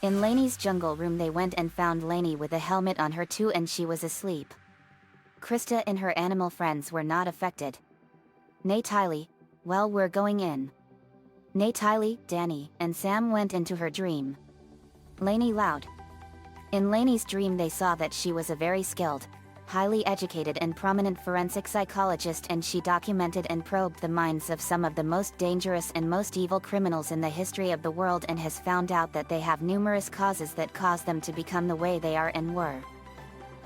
In Lainey's jungle room they went and found Lainey with a helmet on her too and she was asleep. Krista and her animal friends were not affected. Natalie, well we're going in. Natalie, Danny, and Sam went into her dream. Lainey loud. In Lainey's dream they saw that she was a very skilled, highly educated and prominent forensic psychologist and she documented and probed the minds of some of the most dangerous and most evil criminals in the history of the world and has found out that they have numerous causes that cause them to become the way they are and were.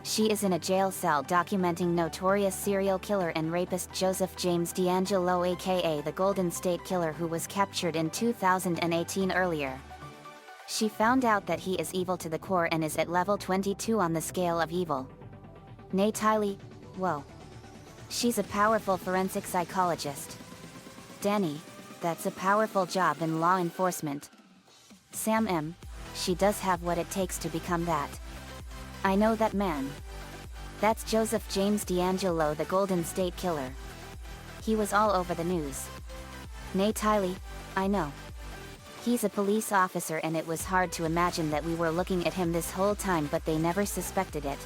She is in a jail cell documenting notorious serial killer and rapist Joseph James D'Angelo aka the Golden State Killer who was captured in 2018 earlier. She found out that he is evil to the core and is at level 22 on the scale of evil. Natalie, whoa. She's a powerful forensic psychologist. Danny, that's a powerful job in law enforcement. Sam M, she does have what it takes to become that. I know that man. That's Joseph James D'Angelo, the Golden State Killer. He was all over the news. Natalie, I know. He's a police officer and it was hard to imagine that we were looking at him this whole time but they never suspected it.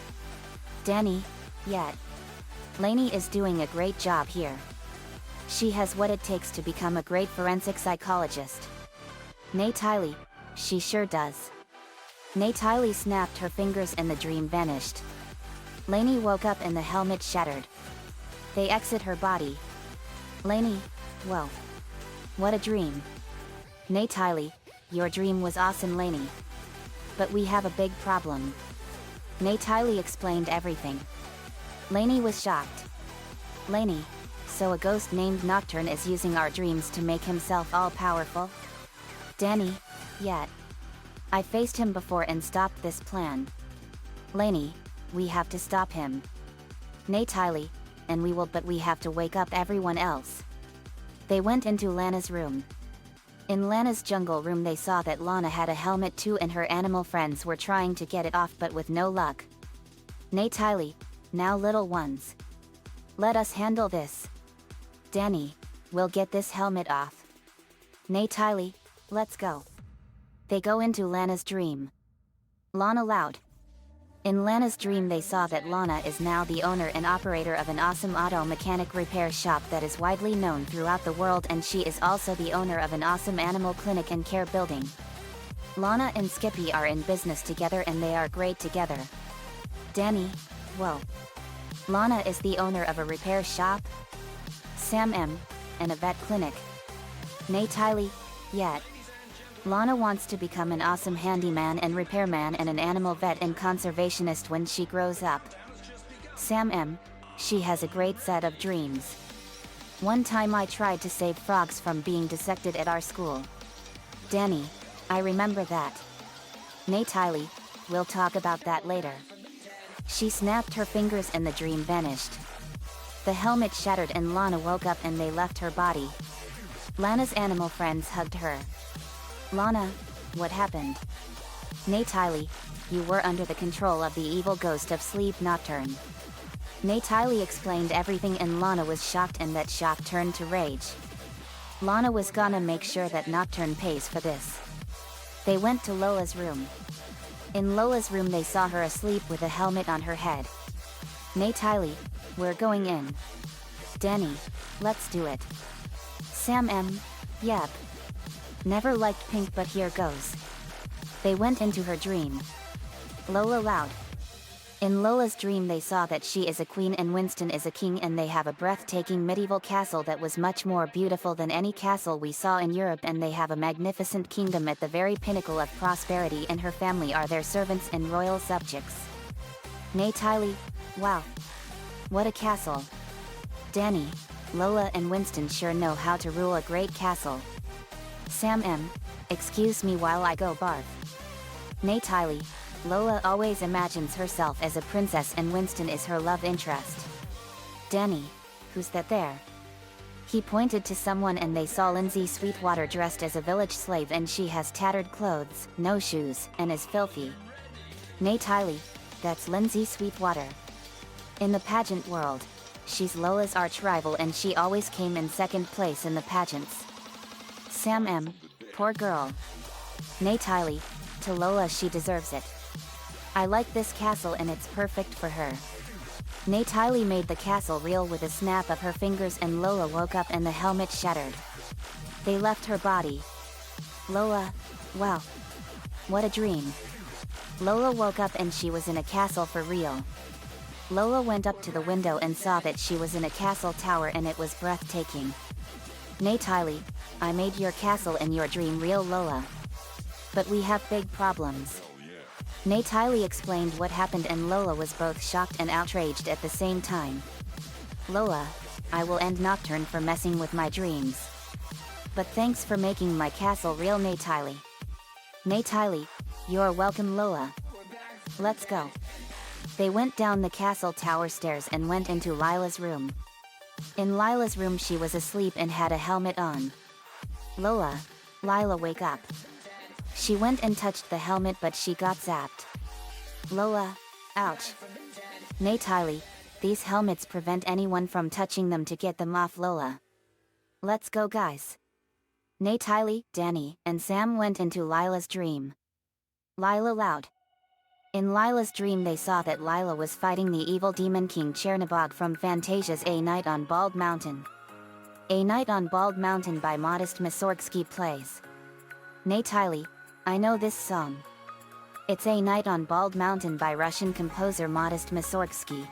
Danny, yet. Lainey is doing a great job here. She has what it takes to become a great forensic psychologist. Natalie, she sure does. Natalie snapped her fingers and the dream vanished. Lainey woke up and the helmet shattered. They exit her body. Lainey, whoa. What a dream. Natalie, your dream was awesome Lainey. But we have a big problem. Natalie explained everything. Lainey was shocked. Lainey, so a ghost named Nocturne is using our dreams to make himself all-powerful? Danny, yet. I faced him before and stopped this plan. Lainey, we have to stop him. Natalie, and we will but we have to wake up everyone else. They went into Lana's room. In Lana's jungle room they saw that Lana had a helmet too and her animal friends were trying to get it off but with no luck. Natalie, now little ones. Let us handle this. Danny, we'll get this helmet off. Natalie, let's go. They go into Lana's dream. Lana loud. In Lana's dream they saw that Lana is now the owner and operator of an awesome auto mechanic repair shop that is widely known throughout the world and she is also the owner of an awesome animal clinic and care building. Lana and Skippy are in business together and they are great together. Danny, whoa. Lana is the owner of a repair shop? Sam M, and a vet clinic. Nate Tiley, yet. Lana wants to become an awesome handyman and repairman and an animal vet and conservationist when she grows up. Sam M, she has a great set of dreams. One time I tried to save frogs from being dissected at our school. Danny, I remember that. Nate Tiley, we'll talk about that later. She snapped her fingers and the dream vanished. The helmet shattered and Lana woke up and they left her body. Lana's animal friends hugged her. Lana, what happened? Nate Tiley, you were under the control of the evil ghost of sleep Nocturne. Nate Tiley explained everything and Lana was shocked and that shock turned to rage. Lana was gonna make sure that Nocturne pays for this. They went to Lola's room. In Lola's room they saw her asleep with a helmet on her head. Nate Tiley, we're going in. Danny, let's do it. Sam M, yep. Never liked pink but here goes. They went into her dream. Lola loud. In Lola's dream they saw that she is a queen and Winston is a king and they have a breathtaking medieval castle that was much more beautiful than any castle we saw in Europe and they have a magnificent kingdom at the very pinnacle of prosperity and her family are their servants and royal subjects. Nate Tiley, wow. What a castle. Danny, Lola and Winston sure know how to rule a great castle. Sam M, excuse me while I go barf. Nate Tiley, Lola always imagines herself as a princess and Winston is her love interest. Danny, who's that there? He pointed to someone and they saw Lindsay Sweetwater dressed as a village slave and she has tattered clothes, no shoes, and is filthy. Nate Tiley, that's Lindsay Sweetwater. In the pageant world, she's Lola's arch rival and she always came in second place in the pageants. Sam M, poor girl. Nate Tiley, to Lola she deserves it. I like this castle and it's perfect for her. Nate Tiley made the castle real with a snap of her fingers and Lola woke up and the helmet shattered. They left her body. Lola, wow. What a dream. Lola woke up and she was in a castle for real. Lola went up to the window and saw that she was in a castle tower and it was breathtaking. Nate Tiley, I made your castle and your dream real Lola. But we have big problems. Nate Tiley explained what happened and Lola was both shocked and outraged at the same time. Lola, I will end Nocturne for messing with my dreams. But thanks for making my castle real Nate Tiley. Nate Tiley, you're welcome Lola. Let's go. They went down the castle tower stairs and went into Lila's room. In Lila's room she was asleep and had a helmet on. Lola, Lila wake up. She went and touched the helmet but she got zapped. Lola, ouch. Nate Tiley, these helmets prevent anyone from touching them to get them off Lola. Let's go guys. Nate Tiley, Danny, and Sam went into Lila's dream. Lila loud. In Lila's dream they saw that Lila was fighting the evil demon king Chernobog from Fantasia's A Night on Bald Mountain. A Night on Bald Mountain by Modest Mussorgsky plays. Nate Tiley, I know this song. It's A Night on Bald Mountain by Russian composer Modest Mussorgsky.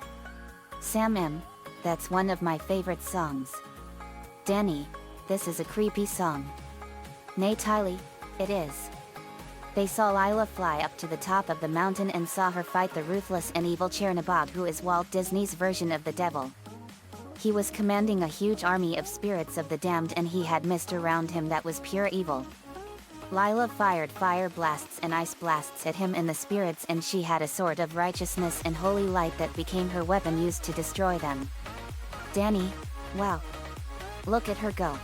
Sam M, that's one of my favorite songs. Danny, this is a creepy song. Nate Tiley, it is. They saw Lila fly up to the top of the mountain and saw her fight the ruthless and evil Chernobog who is Walt Disney's version of the devil. He was commanding a huge army of spirits of the damned and he had mist around him that was pure evil. Lila fired fire blasts and ice blasts at him and the spirits and she had a sword of righteousness and holy light that became her weapon used to destroy them. Danny, wow. Look at her go.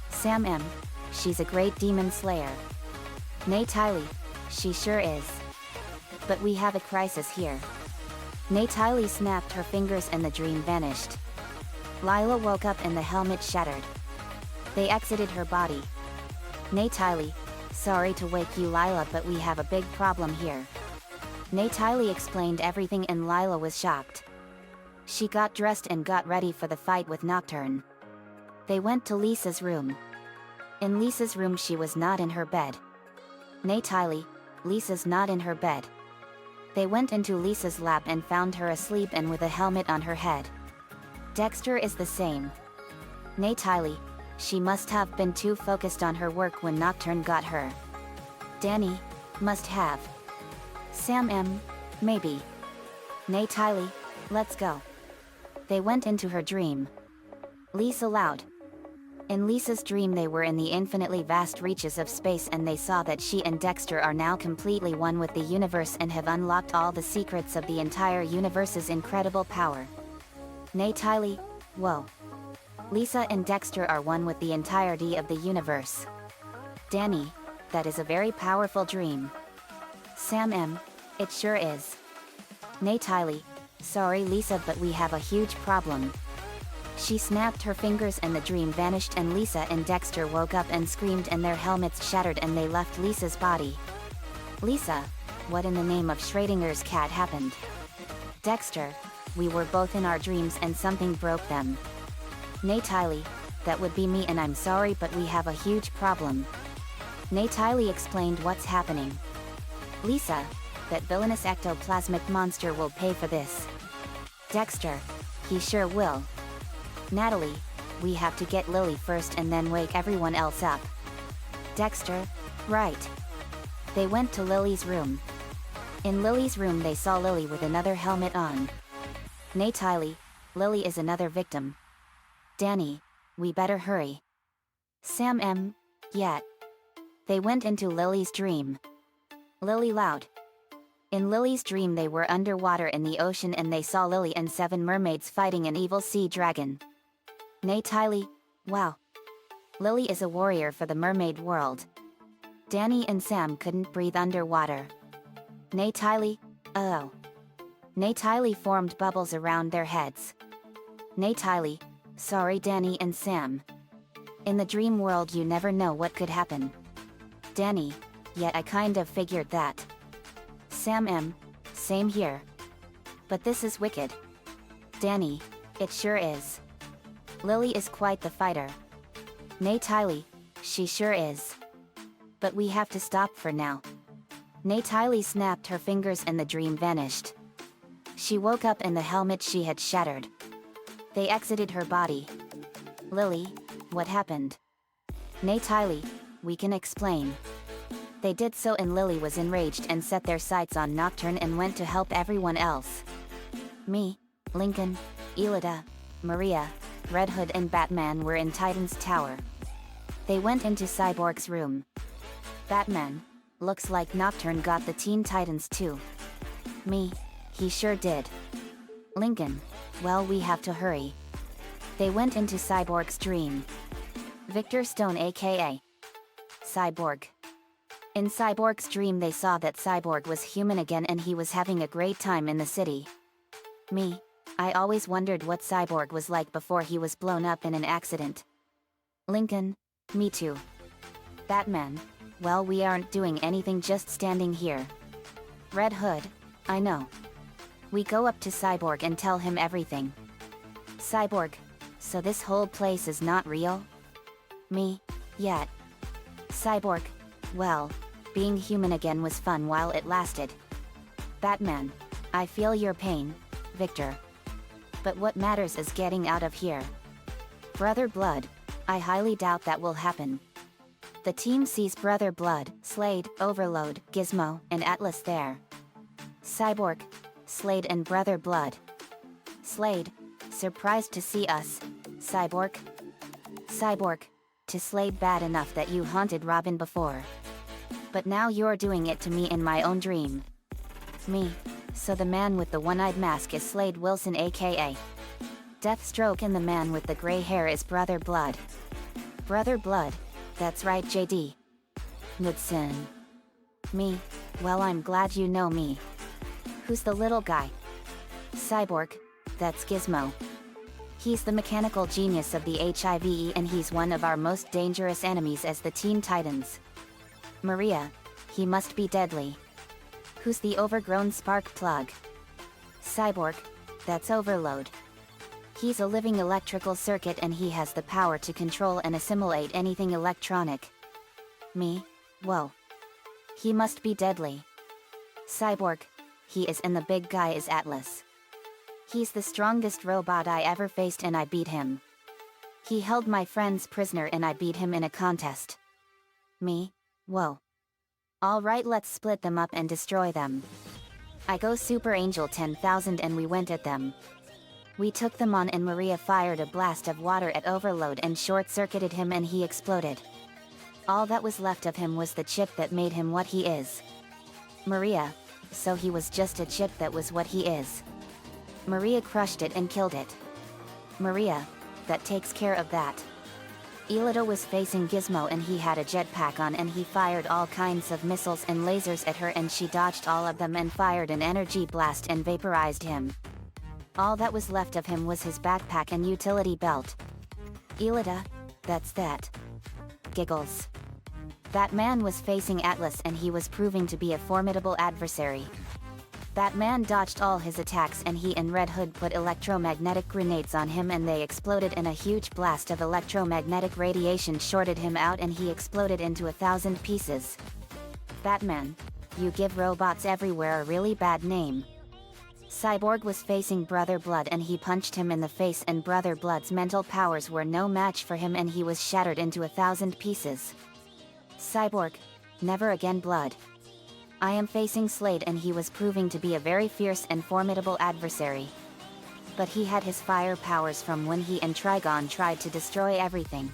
Sam M, she's a great demon slayer. Nate Tiley, she sure is. But we have a crisis here. Nate Tiley snapped her fingers and the dream vanished. Lila woke up and the helmet shattered. They exited her body. Nate Tiley, sorry to wake you Lila but we have a big problem here. Nate Tiley explained everything and Lila was shocked. She got dressed and got ready for the fight with Nocturne. They went to Lisa's room. In Lisa's room she was not in her bed. Natalie, Lisa's not in her bed. They went into Lisa's lab and found her asleep and with a helmet on her head. Dexter is the same. Natalie, she must have been too focused on her work when Nocturne got her. Danny, must have. Sam M, maybe. Natalie, let's go. They went into her dream. Lisa loud. In Lisa's dream they were in the infinitely vast reaches of space and they saw that she and Dexter are now completely one with the universe and have unlocked all the secrets of the entire universe's incredible power. Natalie, whoa. Lisa and Dexter are one with the entirety of the universe. Danny, that is a very powerful dream. Sam M, it sure is. Natalie, sorry Lisa but we have a huge problem. She snapped her fingers and the dream vanished and Lisa and Dexter woke up and screamed and their helmets shattered and they left Lisa's body. Lisa, what in the name of Schrodinger's cat happened? Dexter, we were both in our dreams and something broke them. Natalie, that would be me and I'm sorry but we have a huge problem. Natalie explained what's happening. Lisa, that villainous ectoplasmic monster will pay for this. Dexter, he sure will. Natalie, we have to get Lily first and then wake everyone else up. Dexter, right. They went to Lily's room. In Lily's room they saw Lily with another helmet on. Natalie, Lily is another victim. Danny, we better hurry. Sam M, yet. They went into Lily's dream. Lily loud. In Lily's dream they were underwater in the ocean and they saw Lily and 7 mermaids fighting an evil sea dragon. Natalie, wow. Lily is a warrior for the mermaid world. Danny and Sam couldn't breathe underwater. Natalie, oh. Natalie formed bubbles around their heads. Natalie, sorry Danny and Sam. In the dream world you never know what could happen. Danny, yet I kind of figured that. Sam M, same here. But this is wicked. Danny, it sure is. Lily is quite the fighter. Natalie, she sure is. But we have to stop for now. Natalie snapped her fingers and the dream vanished. She woke up and the helmet she had shattered. They exited her body. Lily, what happened? Natalie, we can explain. They did so and Lily was enraged and set their sights on Nocturne and went to help everyone else. Me, Lincoln, Elida, Maria, Red Hood and Batman were in Titan's tower. They went into Cyborg's room. Batman, looks like Nocturne got the Teen Titans too. Me, he sure did. Lincoln, well we have to hurry. They went into Cyborg's dream. Victor Stone aka Cyborg. In Cyborg's dream they saw that Cyborg was human again and he was having a great time in the city. Me, I always wondered what Cyborg was like before he was blown up in an accident. Lincoln, me too. Batman, well we aren't doing anything just standing here. Red Hood, I know. We go up to Cyborg and tell him everything. Cyborg, so this whole place is not real? Me, yet. Cyborg, well, being human again was fun while it lasted. Batman, I feel your pain, Victor. But what matters is getting out of here. Brother Blood, I highly doubt that will happen. The team sees Brother Blood, Slade, Overload, Gizmo, and Atlas there. Cyborg, Slade and Brother Blood. Slade, surprised to see us, Cyborg. Cyborg, to Slade bad enough that you haunted Robin before. But now you're doing it to me in my own dream. Me, so the man with the one-eyed mask is Slade Wilson aka Deathstroke and the man with the gray hair is Brother Blood. Brother Blood, that's right JD. Knudsen. Me, well I'm glad you know me. Who's the little guy? Cyborg, that's Gizmo. He's the mechanical genius of the HIV and he's one of our most dangerous enemies as the Teen Titans. Maria, he must be deadly. Who's the overgrown spark plug? Cyborg, that's Overload. He's a living electrical circuit and he has the power to control and assimilate anything electronic. Me, whoa. He must be deadly. Cyborg. He is, and the big guy is Atlas. He's the strongest robot I ever faced and I beat him. He held my friends prisoner and I beat him in a contest. Me? Whoa. Alright, let's split them up and destroy them. I go Super Angel 10,000 and we went at them. We took them on and Maria fired a blast of water at overload and short-circuited him and he exploded. All that was left of him was the chip that made him what he is. Maria, so he was just a chip that was what he is. Maria crushed it and killed it. Maria, that takes care of that. Itro was facing Gizmo and he had a jetpack on and he fired all kinds of missiles and lasers at her and she dodged all of them and fired an energy blast and vaporized him. All that was left of him was his backpack and utility belt. Itro, that's that. Giggles. That man was facing Atlas and he was proving to be a formidable adversary. That man dodged all his attacks and he and Red Hood put electromagnetic grenades on him and they exploded and a huge blast of electromagnetic radiation shorted him out and he exploded into 1,000 pieces. Batman, you give robots everywhere a really bad name. Cyborg was facing Brother Blood and he punched him in the face and Brother Blood's mental powers were no match for him and he was shattered into 1,000 pieces. Cyborg, never again Blood. I am facing Slade and he was proving to be a very fierce and formidable adversary. But he had his fire powers from when he and Trigon tried to destroy everything.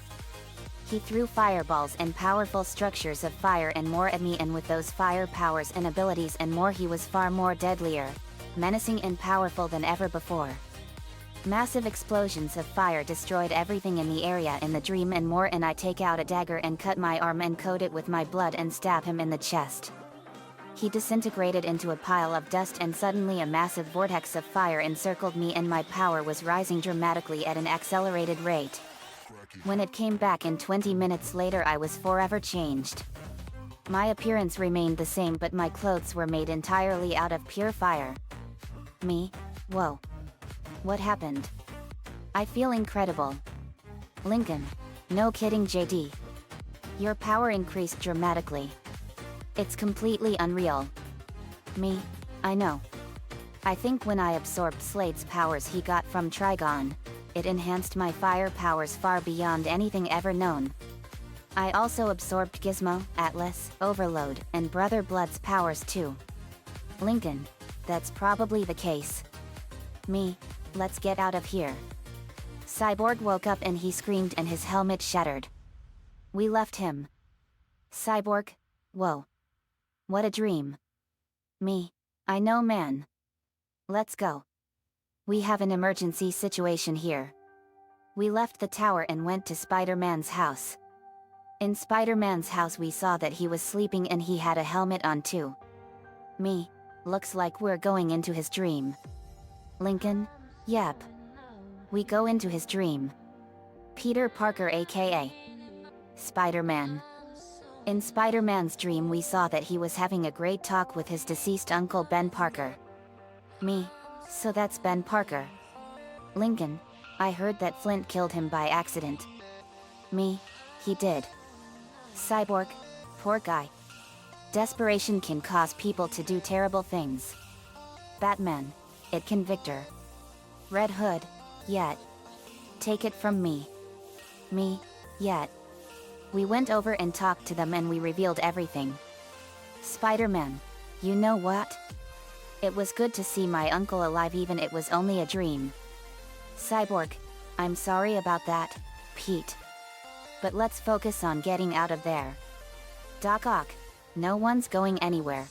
He threw fireballs and powerful structures of fire and more at me and with those fire powers and abilities and more he was far more deadlier, menacing and powerful than ever before. Massive explosions of fire destroyed everything in the area in the dream and more and I take out a dagger and cut my arm and coat it with my blood and stab him in the chest. He disintegrated into a pile of dust and suddenly a massive vortex of fire encircled me and my power was rising dramatically at an accelerated rate. When it came back in 20 minutes later I was forever changed. My appearance remained the same but my clothes were made entirely out of pure fire. Me? Whoa. What happened? I feel incredible. Lincoln. No kidding JD. Your power increased dramatically. It's completely unreal. Me? I know. I think when I absorbed Slade's powers he got from Trigon, it enhanced my fire powers far beyond anything ever known. I also absorbed Gizmo, Atlas, Overload, and Brother Blood's powers too. Lincoln. That's probably the case. Me, let's get out of here. Cyborg woke up and he screamed and his helmet shattered. We left him. Cyborg, whoa. What a dream. Me, I know man. Let's go. We have an emergency situation here. We left the tower and went to Spider-Man's house. In Spider-Man's house we saw that he was sleeping and he had a helmet on too. Me, looks like we're going into his dream. Lincoln, yep. We go into his dream. Peter Parker aka Spider-Man. In Spider-Man's dream we saw that he was having a great talk with his deceased uncle Ben Parker. Me, so that's Ben Parker. Lincoln, I heard that Flint killed him by accident. Me, he did. Cyborg, poor guy. Desperation can cause people to do terrible things. Batman, it can Victor. Red Hood, yet. Take it from me. Me, yet. We went over and talked to them and we revealed everything. Spider-Man, you know what? It was good to see my uncle alive even it was only a dream. Cyborg, I'm sorry about that, Pete. But let's focus on getting out of there. Doc Ock, no one's going anywhere.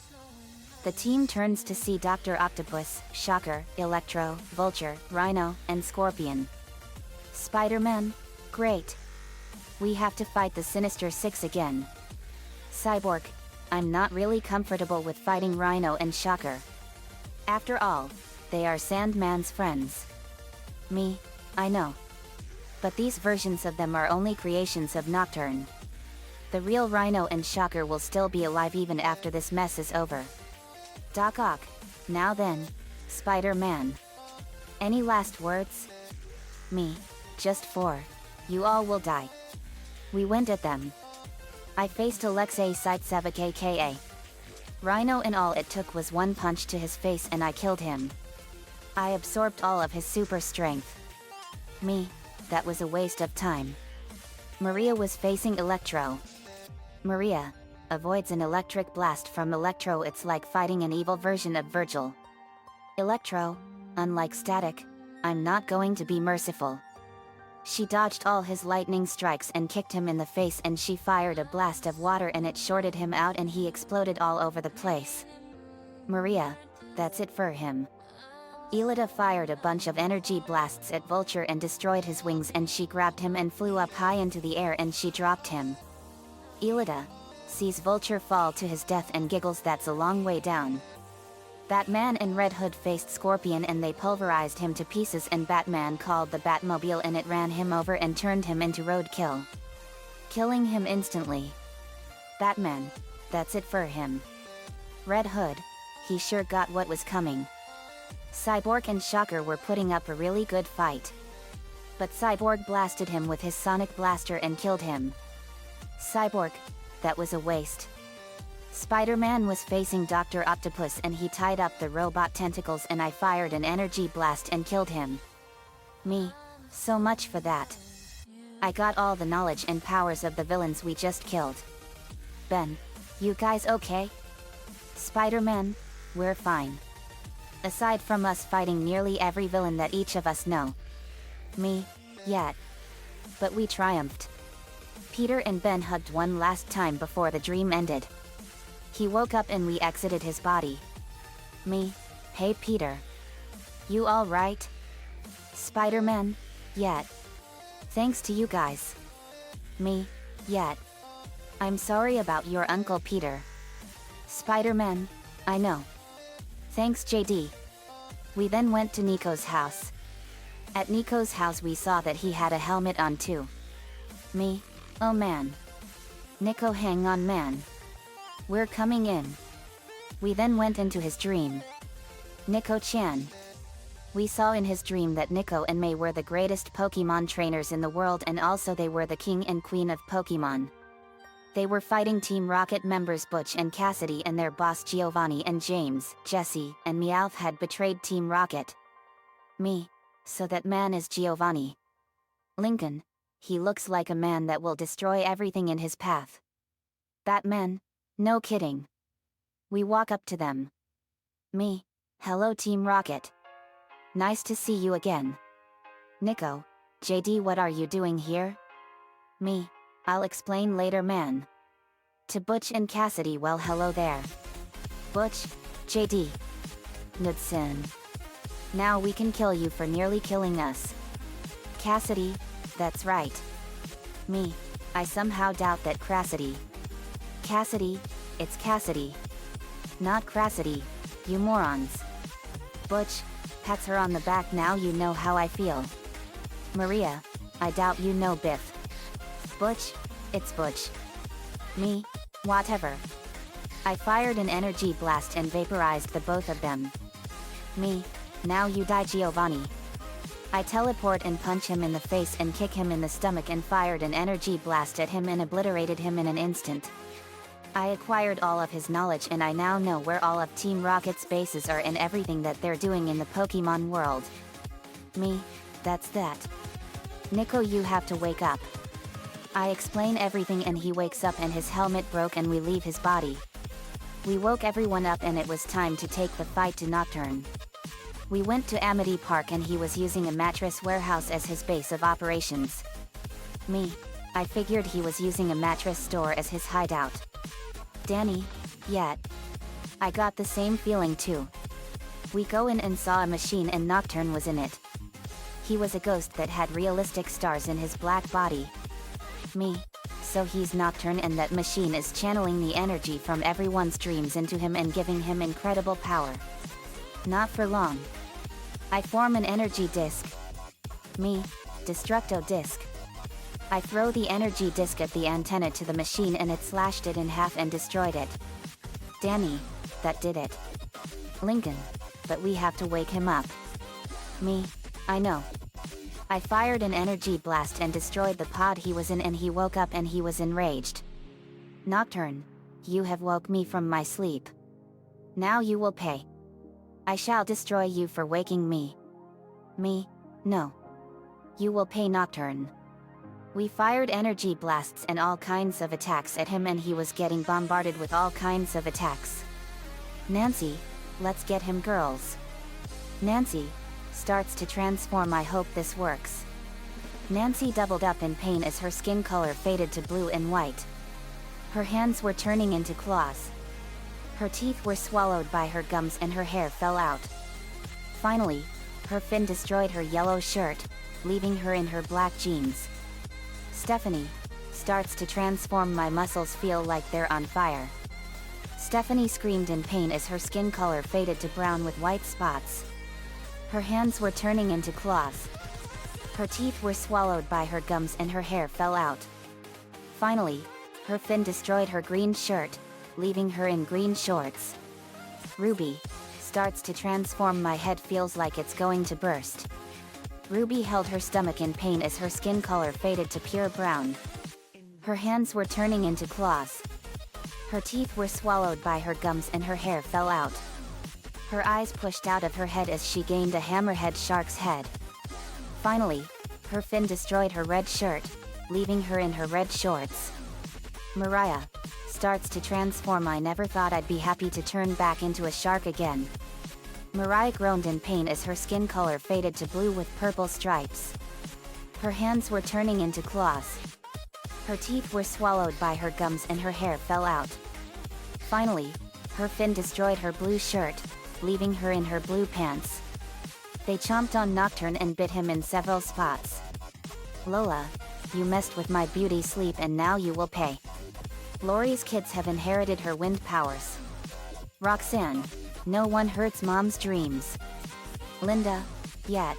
The team turns to see Dr. Octopus, Shocker, Electro, Vulture, Rhino, and Scorpion. Spider-Man? Great. We have to fight the Sinister Six again. Cyborg, I'm not really comfortable with fighting Rhino and Shocker. After all, they are Sandman's friends. Me, I know. But these versions of them are only creations of Nocturne. The real Rhino and Shocker will still be alive even after this mess is over. Doc Ock, now then, Spider-Man. Any last words? Me, just 4. You all will die. We went at them. I faced Alexei Saitsevik aka Rhino and all it took was one punch to his face and I killed him. I absorbed all of his super strength. Me, that was a waste of time. Maria was facing Electro. Maria avoids an electric blast from Electro. It's like fighting an evil version of Virgil. Electro, unlike Static, I'm not going to be merciful. She dodged all his lightning strikes and kicked him in the face, and she fired a blast of water and it shorted him out and he exploded all over the place. Maria, that's it for him. Elida fired a bunch of energy blasts at Vulture and destroyed his wings, and she grabbed him and flew up high into the air and she dropped him. Elida sees Vulture fall to his death and giggles. That's a long way down. Batman and Red Hood faced Scorpion and they pulverized him to pieces, and Batman called the Batmobile and it ran him over and turned him into roadkill, killing him instantly. Batman, that's it for him. Red Hood, he sure got what was coming. Cyborg and Shocker were putting up a really good fight. But Cyborg blasted him with his sonic blaster and killed him. Cyborg, that was a waste. Spider-Man was facing Dr. Octopus and he tied up the robot tentacles and I fired an energy blast and killed him. Me, so much for that. I got all the knowledge and powers of the villains we just killed. Ben, you guys okay? Spider-Man, we're fine. Aside from us fighting nearly every villain that each of us know. Me, yet. But we triumphed. Peter and Ben hugged one last time before the dream ended. He woke up and we exited his body. Me, hey Peter. You all right? Spider-Man, yet. Thanks to you guys. Me, yet. I'm sorry about your Uncle Peter. Spider-Man, I know. Thanks JD. We then went to Nico's house. At Nico's house we saw that he had a helmet on too. Me, oh man. Nico, hang on man. We're coming in. We then went into his dream. Nico-chan. We saw in his dream that Nico and May were the greatest Pokemon trainers in the world, and also they were the king and queen of Pokemon. They were fighting Team Rocket members Butch and Cassidy, and their boss Giovanni and James, Jesse, and Meowth had betrayed Team Rocket. Me, so that man is Giovanni. Lincoln, he looks like a man that will destroy everything in his path. Batman, no kidding. We walk up to them. Me, hello Team Rocket. Nice to see you again. Nico, JD, what are you doing here? Me, I'll explain later man. To Butch and Cassidy, well hello there. Butch, JD. Knudsen. Now we can kill you for nearly killing us. Cassidy, that's right. Me, I somehow doubt that Cassidy. Cassidy, it's Cassidy. Not Crassity, you morons. Butch, pats her on the back. Now you know how I feel. Maria, I doubt you know Biff. Butch, it's Butch. Me, whatever. I fired an energy blast and vaporized the both of them. Me, now you die Giovanni. I teleport and punch him in the face and kick him in the stomach and fired an energy blast at him and obliterated him in an instant. I acquired all of his knowledge and I now know where all of Team Rocket's bases are and everything that they're doing in the Pokemon world. Me, that's that. Nico, you have to wake up. I explain everything and he wakes up and his helmet broke and we leave his body. We woke everyone up and it was time to take the fight to Nocturne. We went to Amity Park and he was using a mattress warehouse as his base of operations. Me, I figured he was using a mattress store as his hideout. Danny, yet. I got the same feeling too. We go in and saw a machine and Nocturne was in it. He was a ghost that had realistic stars in his black body. Me, so he's Nocturne and that machine is channeling the energy from everyone's dreams into him and giving him incredible power. Not for long. I form an energy disc. Me, Destructo disc. I throw the energy disc at the antenna to the machine and it slashed it in half and destroyed it. Danny, that did it. Lincoln, but we have to wake him up. Me, I know. I fired an energy blast and destroyed the pod he was in and he woke up and he was enraged. Nocturne, you have woke me from my sleep. Now you will pay. I shall destroy you for waking me. Me? No. You will pay, Nocturne. We fired energy blasts and all kinds of attacks at him, and he was getting bombarded with all kinds of attacks. Nancy, let's get him, girls. Nancy starts to transform. I hope this works. Nancy doubled up in pain as her skin color faded to blue and white. Her hands were turning into claws. Her teeth were swallowed by her gums and her hair fell out. Finally, her fin destroyed her yellow shirt, leaving her in her black jeans. Stephanie starts to transform. My muscles feel like they're on fire. Stephanie screamed in pain as her skin color faded to brown with white spots. Her hands were turning into claws. Her teeth were swallowed by her gums and her hair fell out. Finally, her fin destroyed her green shirt, leaving her in green shorts. Ruby starts to transform. My head feels like it's going to burst. Ruby held her stomach in pain as her skin color faded to pure brown. Her hands were turning into claws. Her teeth were swallowed by her gums and her hair fell out. Her eyes pushed out of her head as she gained a hammerhead shark's head. Finally, her fin destroyed her red shirt, leaving her in her red shorts. Mariah starts to transform. I never thought I'd be happy to turn back into a shark again. Mariah groaned in pain as her skin color faded to blue with purple stripes. Her hands were turning into claws. Her teeth were swallowed by her gums and her hair fell out. Finally, her fin destroyed her blue shirt, leaving her in her blue pants. They chomped on Nocturne and bit him in several spots. Lola, you messed with my beauty sleep and now you will pay. Lori's kids have inherited her wind powers. Roxanne, no one hurts mom's dreams. Linda, yet.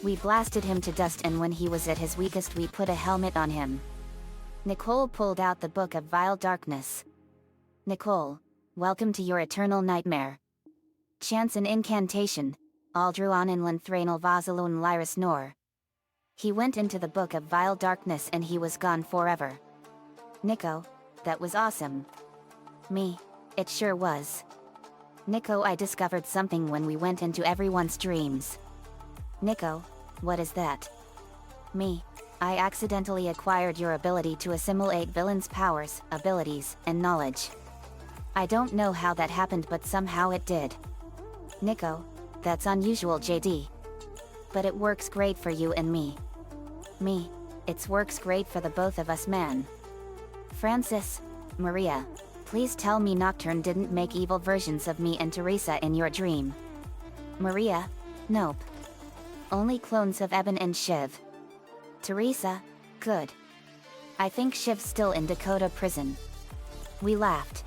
We blasted him to dust, and when he was at his weakest we put a helmet on him. Nicole pulled out the Book of Vile Darkness. Nicole, welcome to your eternal nightmare. Chance an incantation, Aldruan in Lanthranal Vasalun Lyris Nor. He went into the Book of Vile Darkness and he was gone forever. Nico, that was awesome. Me, it sure was. Nico, I discovered something when we went into everyone's dreams. Nico, what is that? Me, I accidentally acquired your ability to assimilate villains' powers, abilities, and knowledge. I don't know how that happened, but somehow it did. Nico, that's unusual, JD. But it works great for you and me. Me, it works great for the both of us, man. Francis, Maria, please tell me Nocturne didn't make evil versions of me and Teresa in your dream. Maria, nope. Only clones of Eben and Shiv. Teresa, good. I think Shiv's still in Dakota prison. We laughed.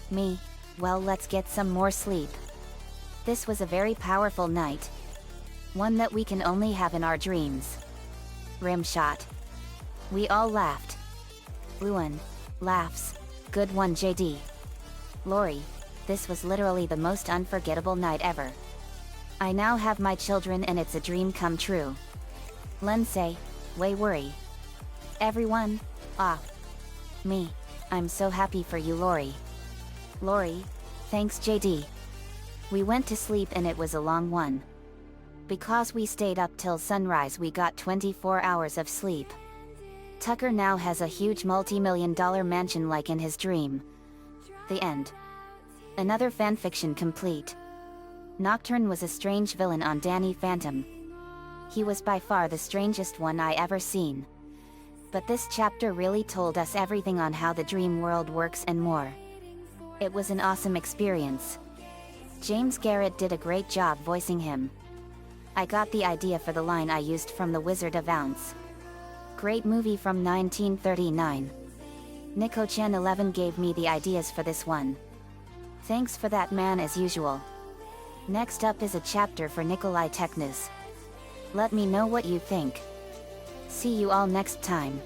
Me, well, let's get some more sleep. This was a very powerful night. One that we can only have in our dreams. Rimshot. We all laughed. Ruin, laughs, good one, JD. Lori, this was literally the most unforgettable night ever. I now have my children and it's a dream come true. Lense, way worry. Everyone, me, I'm so happy for you, Lori. Lori, thanks, JD. We went to sleep and it was a long one. Because we stayed up till sunrise, we got 24 hours of sleep. Tucker now has a huge multi-million-dollar mansion like in his dream. The end. Another fanfiction complete. Nocturne was a strange villain on Danny Phantom. He was by far the strangest one I ever seen. But this chapter really told us everything on how the dream world works and more. It was an awesome experience. James Garrett did a great job voicing him. I got the idea for the line I used from The Wizard of Ounce. Great movie from 1939. Nico-chan 11 gave me the ideas for this one. Thanks for that, man, as usual. Next up is a chapter for Nikolai Teknes. Let me know what you think. See you all next time.